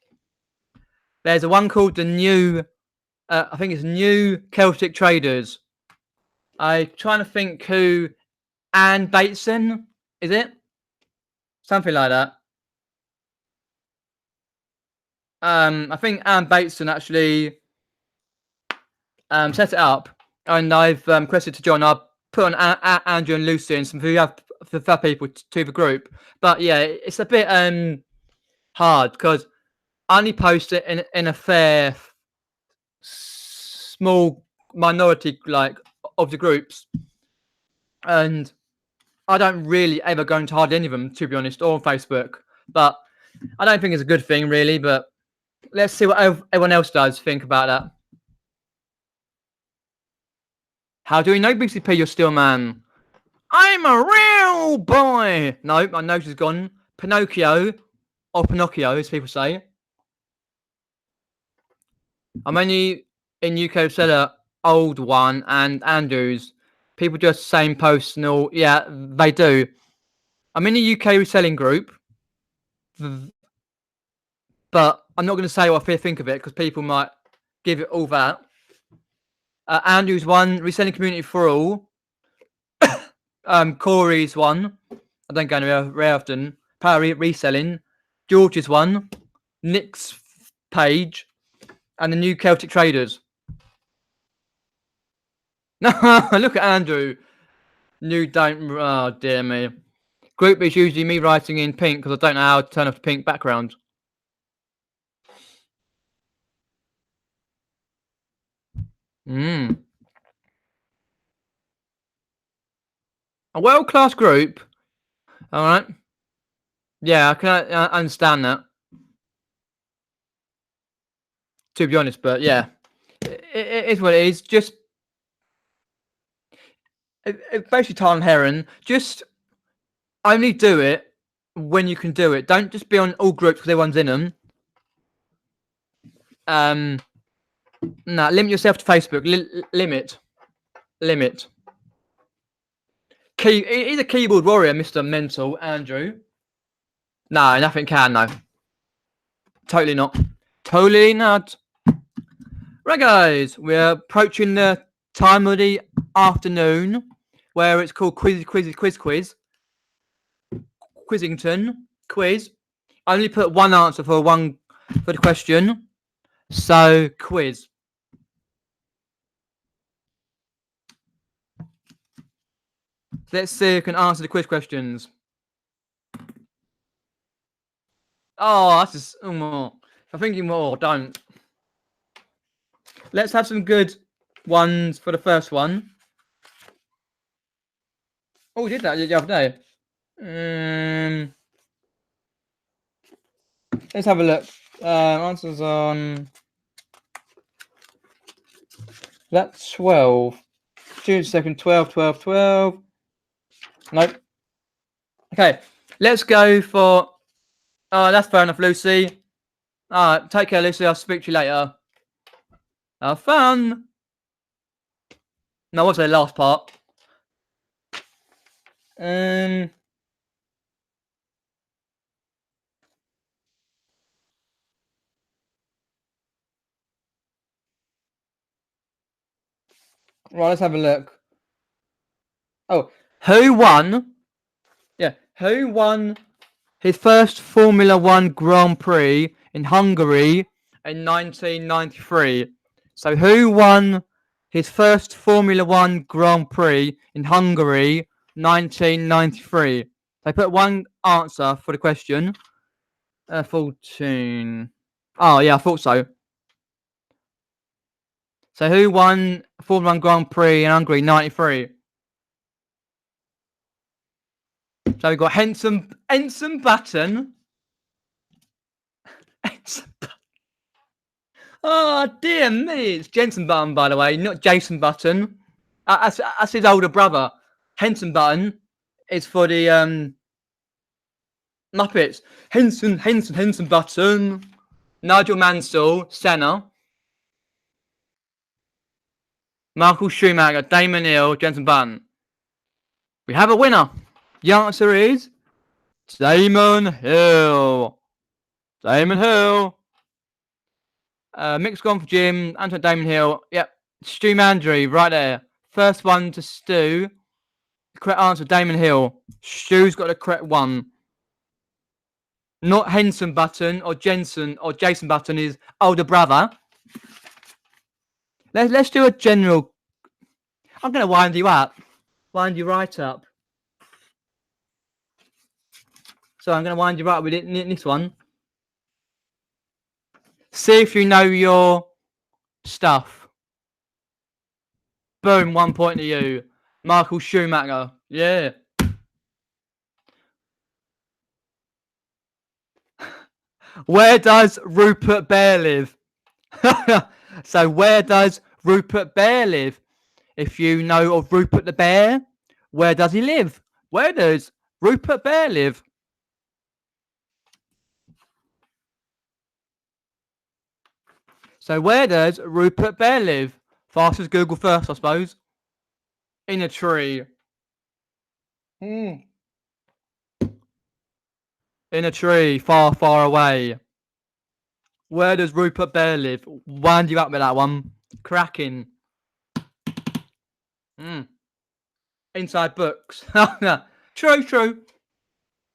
there's a one called the New, I think it's New Celtic Traders. I'm trying to think who, Anne Bateson, is it? Something like that. I think Anne Bateson actually set it up, and I've requested to join. I'll put on Andrew and Lucy and some for people to the group. But yeah, it's a bit hard because I only post it in a fair small minority like of the groups, and I don't really ever go into hardly any of them, to be honest, or on Facebook. But I don't think it's a good thing really. But let's see what everyone else does think about that. How do we know, BCP, you're still man? I'm a real boy. No, my nose is gone. Pinocchio, or Pinocchio, as people say. I'm only in UK seller, old one, and Andrews. People just same posts and all. Yeah, they do. I'm in the UK reselling group, but I'm not going to say what I think of it because people might give it all that. Andrews one, reselling community for all. Corey's one. I don't go anywhere very often. Power reselling. George's one. Nick's page. And the New Celtic Traders. No, look at Andrew. New don't. Oh, dear me. Group is usually me writing in pink because I don't know how to turn off the pink background. A world-class group. All right. Yeah, I can understand that, to be honest, but yeah. It is what it is. Just basically Tyler and Heron, just only do it when you can do it. Don't just be on all groups because everyone's in them. No, limit yourself to Facebook. Limit. He's a keyboard warrior, Mr. Mental Andrew. No, nothing can, no. Totally not. Totally not. Right, guys, we're approaching the time of the afternoon where it's called Quiz. Quizzington. Quiz. I only put one answer for the question. So, quiz. Let's see who can answer the quiz questions. Oh, that's just. I'm thinking more. Don't. Let's have some good ones for the first one. Oh, we did that the other day. Let's have a look. Answers on. That's 12. June 2nd, 12. Nope. Okay, let's go for. Oh, that's fair enough, Lucy. Alright, take care, Lucy. I'll speak to you later. Have fun. No, what's the last part? Right, let's have a look. Oh, who won? Yeah, who won his first Formula One Grand Prix in Hungary in 1993? So, who won his first Formula One Grand Prix in Hungary 1993? They put one answer for the question. 14. Oh, yeah, I thought so. So, who won Formula One Grand Prix in Hungary 93? So, we've got Ensign Button. Oh, dear me. It's Jensen Button, by the way, not Jason Button. That's his older brother. Henson Button is for the Muppets. Henson Button. Nigel Mansell, Senna. Michael Schumacher, Damon Hill, Jensen Button. We have a winner. The answer is Damon Hill. Damon Hill. Mick's gone for Jim. Anton Damon Hill. Yep. Stu Mandry, right there. First one to Stu. The correct answer, Damon Hill. Stu's got the correct one. Not Henson Button or Jensen or Jason Button, his older brother. Let's do a general. I'm going to wind you up. Wind you right up. So I'm going to wind you up with this one. See if you know your stuff. Boom, 1 point to you. Michael Schumacher. Yeah. Where does Rupert Bear live? So where does Rupert Bear live? If you know of Rupert the Bear, where does he live? Where does Rupert Bear live? So where does Rupert Bear live? Fast as Google first, I suppose. In a tree. In a tree, far, far away. Where does Rupert Bear live? Wind you up with that one. Cracking. Inside books. True.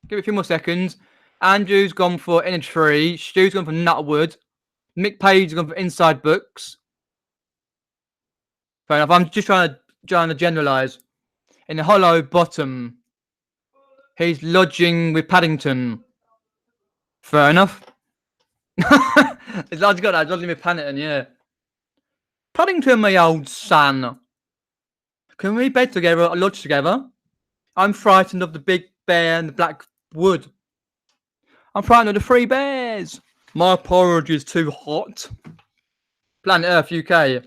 Give it a few more seconds. Andrew's gone for in a tree. Stu's gone for Nutwood. Mick Page has gone for inside books. Fair enough. I'm just trying to generalise. In the hollow bottom. He's lodging with Paddington. Fair enough. I've got that. Lodging with Paddington, yeah. Paddington, my old son. Can we bed together or lodge together? I'm frightened of the big bear and the black wood. I'm frightened of the three bears. My porridge is too hot. Planet Earth, UK.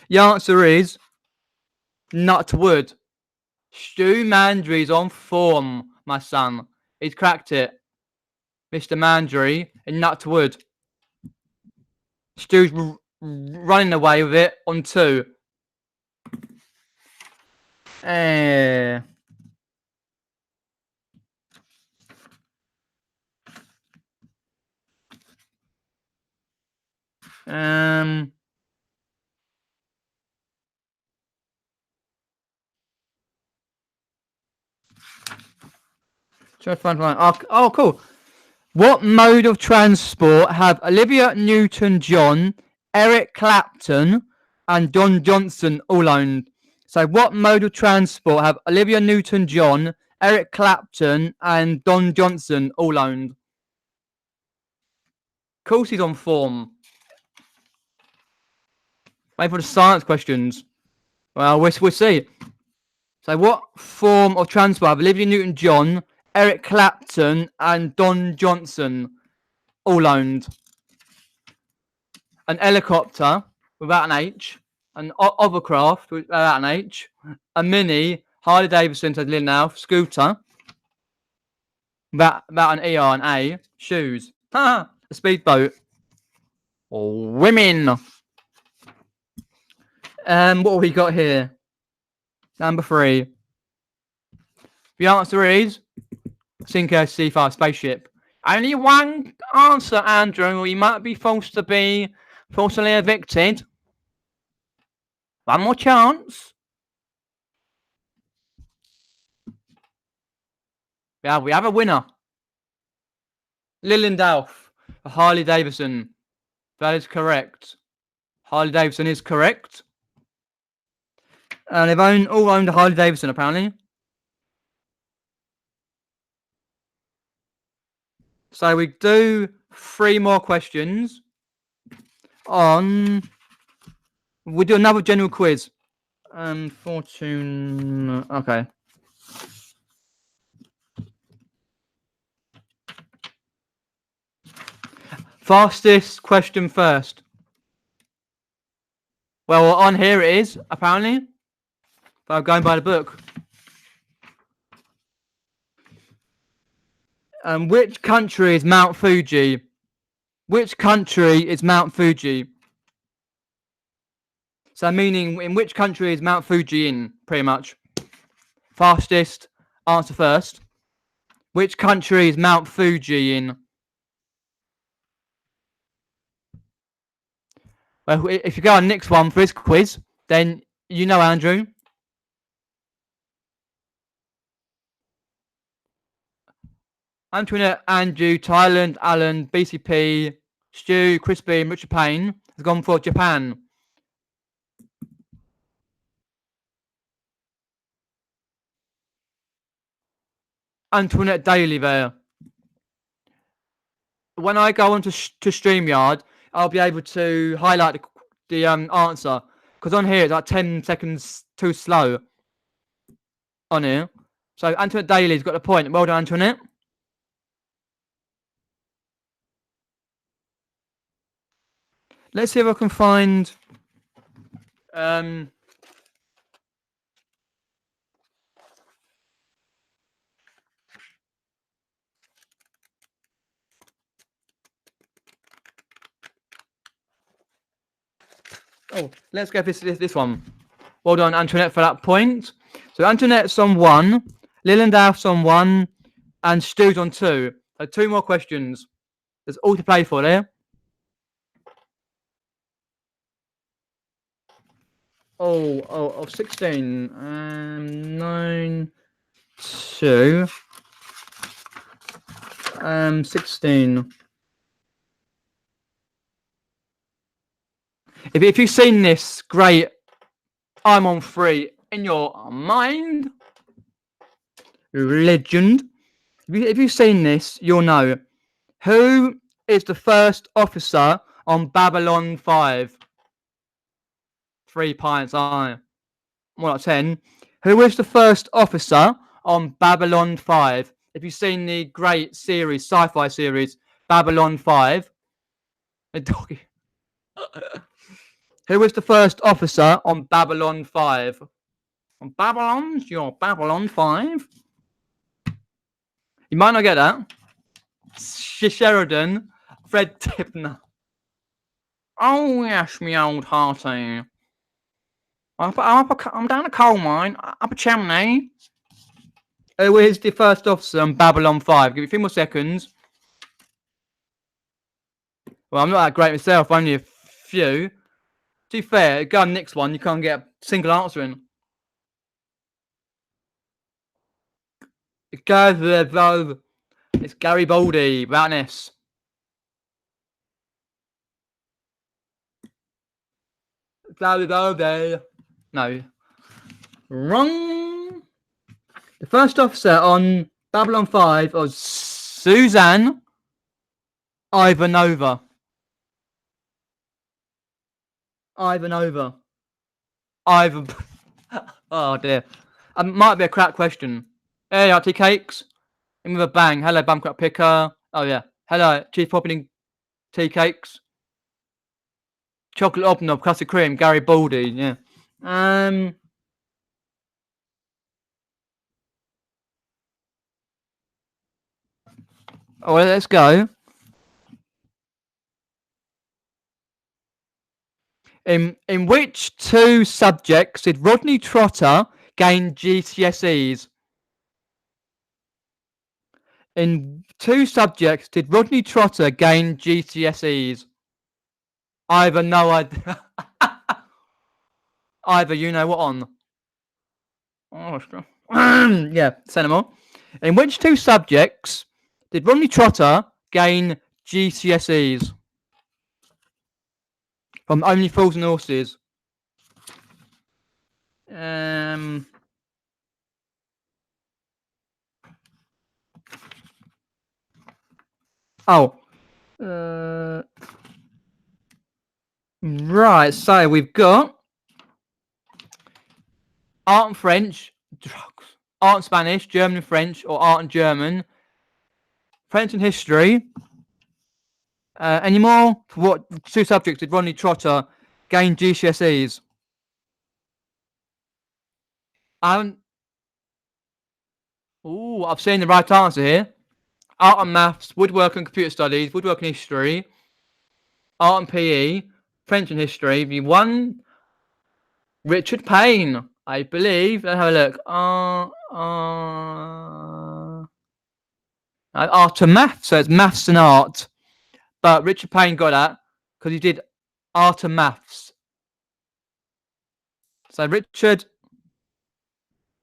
The answer is Nutwood. Stu Mandry's on form, my son. He's cracked it. Mr. Mandry in Nutwood. Stu's running away with it on 2. Eh. Um. Try to find one. Oh, cool. What mode of transport have Olivia Newton-John, Eric Clapton, and Don Johnson all owned? So, what mode of transport have Olivia Newton-John, Eric Clapton, and Don Johnson all owned? Of course, he's on form. Wait for the science questions. Well, we'll see. So, what form of transport have Olivia Newton-John, Eric Clapton, and Don Johnson all owned? An helicopter without an H, an hovercraft without an H, a mini Harley Davidson, said Linnow, scooter without an ER and A, shoes, a speedboat, women. What have we got here? Number 3. The answer is Cinco C5 spaceship. Only one answer, Andrew. You might be forced to be falsely evicted. One more chance. Yeah, we have a winner. Lilendalf, Harley Davidson. That is correct. Harley Davidson is correct. And they've all owned a Harley Davidson, apparently. So we do 3 more questions on... We do another general quiz. Fortune... Okay. Fastest question first. Well, on here it is, apparently. But I'm going by the book. Which country is Mount Fuji? Which country is Mount Fuji? So meaning, in which country is Mount Fuji in, pretty much. Fastest answer first. Which country is Mount Fuji in? Well, if you go on next one for this quiz, then you know, Andrew. Antoinette, Andrew, Thailand, Alan, BCP, Stu, Crispy, and Richard Payne has gone for Japan. Antoinette Daly there. When I go on to StreamYard, I'll be able to highlight the answer. Because on here, it's like 10 seconds too slow. On here. So Antoinette Daly's got the point. Well done, Antoinette. Let's see if I can find... Oh, let's go for this one. Well done, Antoinette, for that point. So Antoinette's on 1, Lilendalf's on 1, and Stu's on 2. So 2 more questions. There's all to play for there. Oh, 16. 9, 2. 16. If you've seen this, great. I'm on 3 in your mind. Legend. If you've seen this, you'll know. Who is the first officer on Babylon 5? 3 pints, aren't more like 10. Who is the first officer on Babylon 5? Have you seen the great series, sci-fi series, Babylon 5? Who was the first officer on Babylon 5? On Babylon's your Babylon 5? You might not get that. Sheridan, Fred Tipner. Oh yes, me old hearty. I'm down a coal mine, up a chimney. Who is the first officer on Babylon 5? Give me a few more seconds. Well, I'm not that great myself, only a few. To be fair, go on the next one, you can't get a single answer in. It's Garibaldi, without an S. Garibaldi. No. Wrong. The first officer on Babylon 5 was Suzanne Ivanova. Ivan. Oh dear. Might be a crap question. Hey, tea cakes. In with a bang. Hello, bumcrack picker. Oh yeah. Hello, Chief Popping tea cakes. Chocolate obnob, custard cream, Garibaldi. Yeah. Oh, well, let's go. In which two subjects did Rodney Trotter gain GCSEs? In two subjects did Rodney Trotter gain GCSEs? Either no idea. Either you know what on. Oh, yeah, say no more. In which two subjects did Rodney Trotter gain GCSEs? From Only Fools and Horses. Right, so we've got art and French, drugs, art and Spanish, German and French, or art and German, French and history. Any more? For what two subjects did Rodney Trotter gain GCSEs? I've seen the right answer here. Art and maths, woodwork and computer studies, woodwork and history, art and PE, French and history. The one, Richard Payne, I believe. Let's have a look. Art and maths, so it's maths and art. But Richard Payne got that because he did art and maths. So Richard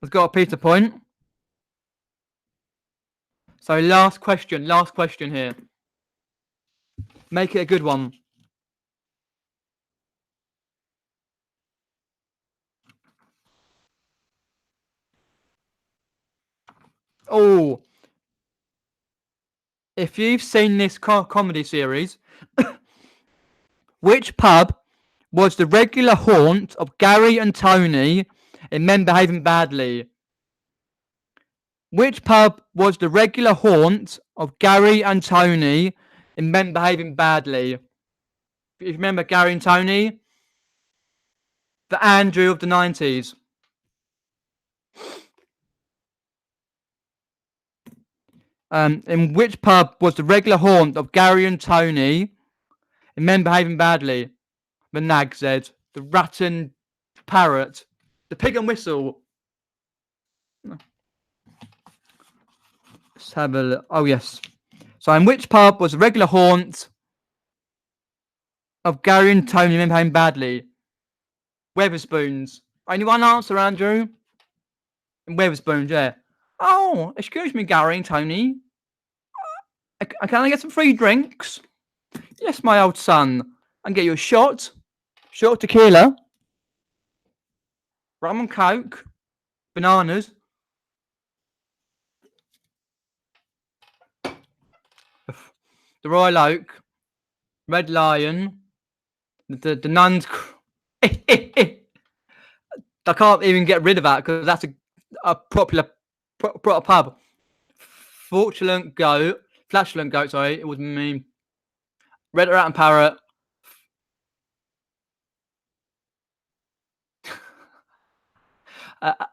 has got a Peter point. So last question here. Make it a good one. Oh, if you've seen this comedy series, which pub was the regular haunt of Gary and Tony in Men Behaving Badly? Which pub was the regular haunt of Gary and Tony in Men Behaving Badly? If you remember Gary and Tony, the Andrew of the 90s. In which pub was the regular haunt of Gary and Tony in Men Behaving Badly? The Nag's Head, the Rat and Parrot, the Pig and Whistle. Let's have a look. Oh, yes. So, in which pub was the regular haunt of Gary and Tony in Men Behaving Badly? Weatherspoons. Only one answer, Andrew. In Weatherspoons, yeah. Oh, excuse me, Gary and Tony. Can I get some free drinks? Yes, my old son. I can get you a shot. Shot of tequila. Rum and coke. Bananas. The Royal Oak. Red Lion. The Nuns. I can't even get rid of that because that's a popular pub. Flatulent goat. Flatulent goat, sorry. It was me. Red rat and parrot.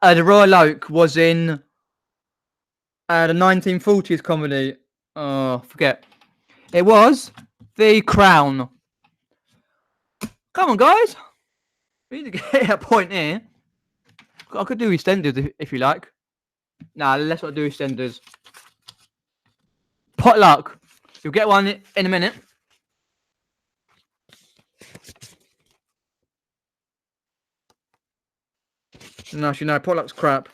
The Royal Oak was in the 1940s comedy. Oh, forget. It was The Crown. Come on, guys. We need to get a point here. I could do EastEnders if you like. Nah, let's not do EastEnders. Potluck. You'll get one in a minute. No, actually, no. Potluck's crap.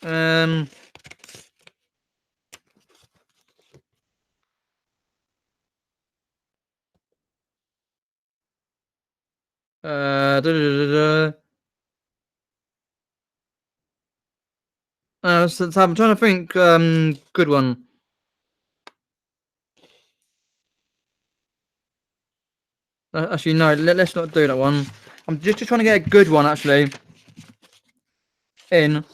Um. Da, da, da, da. So I'm trying to think. Good one. Actually, no. Let's not do that one. I'm just trying to get a good one. Actually, in.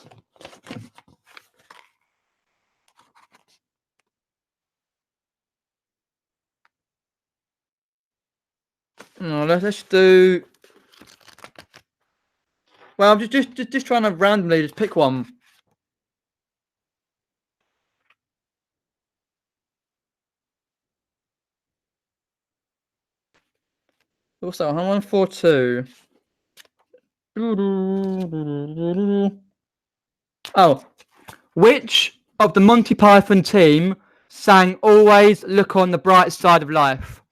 No, let's do. Well, I'm just trying to randomly just pick one. What's that? 142. Oh, which of the Monty Python team sang "Always Look on the Bright Side of Life"?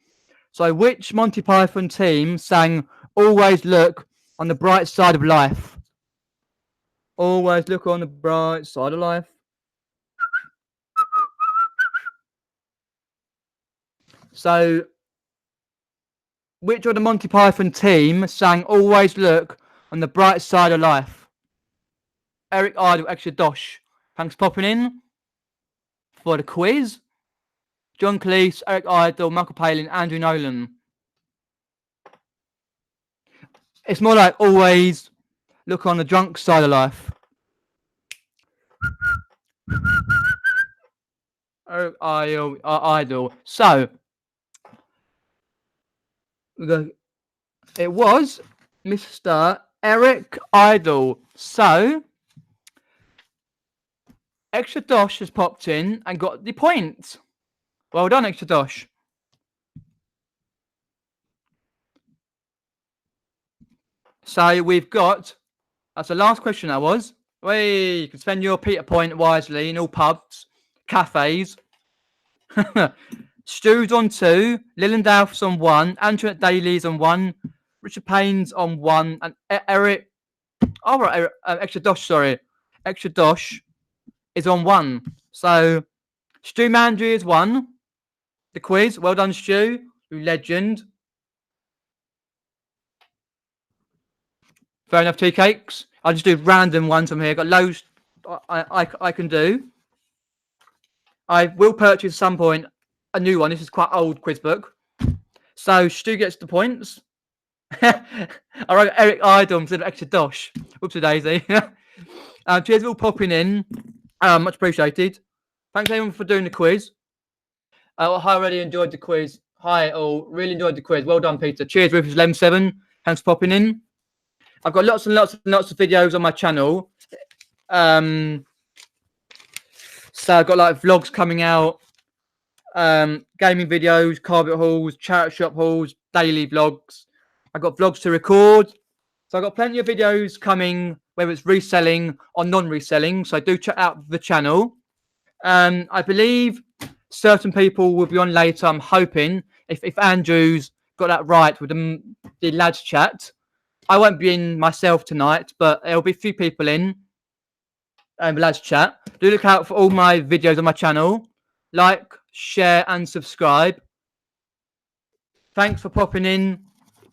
So, which Monty Python team sang "Always Look on the Bright Side of Life"? Always look on the bright side of life. So, which of the Monty Python team sang "Always Look on the Bright Side of Life"? Eric Idle, Extra Dosh. Thanks for popping in for the quiz. John Cleese, Eric Idle, Michael Palin, Andrew Nolan. It's more like "Always Look on the Drunk Side of Life." Eric Idle. So, it was Mr. Eric Idle. So, Extra Dosh has popped in and got the point. Well done, Extra Dosh. So we've got. That's the last question. That was. You can spend your Peter point wisely in all pubs, cafes. Stu's on 2, Lillian Douth's on 1, Antoinette Daly's on 1, Richard Payne's on 1, and Eric. Oh, right, Extra Dosh. Sorry, Extra Dosh is on 1. So Stu Mandry has won the quiz. Well done, Stu. You legend. Fair enough, tea cakes. I'll just do random ones from here. Got loads I can do. I will purchase at some point a new one. This is quite old quiz book. So Stu gets the points. I wrote Eric Idle instead of Extra Dosh. Whoopsie daisy. Cheers for all popping in. Much appreciated. Thanks everyone for doing the quiz. I already enjoyed the quiz. Hi all. Really enjoyed the quiz. Well done, Peter. Cheers, Rufus Lem7. Thanks for popping in. I've got lots and lots and lots of videos on my channel. So I've got like vlogs coming out, gaming videos, carpet hauls, charity shop hauls, daily vlogs. I've got vlogs to record. So I've got plenty of videos coming, whether it's reselling or non-reselling. So do check out the channel. I believe certain people will be on later. I'm hoping if Andrew's got that right with the lads chat. I won't be in myself tonight, but there'll be a few people in lads chat. Do look out for all my videos on my channel. Like, share, and subscribe. Thanks for popping in,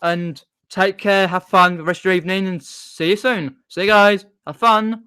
and take care. Have fun the rest of your evening, and see you soon. See you guys. Have fun.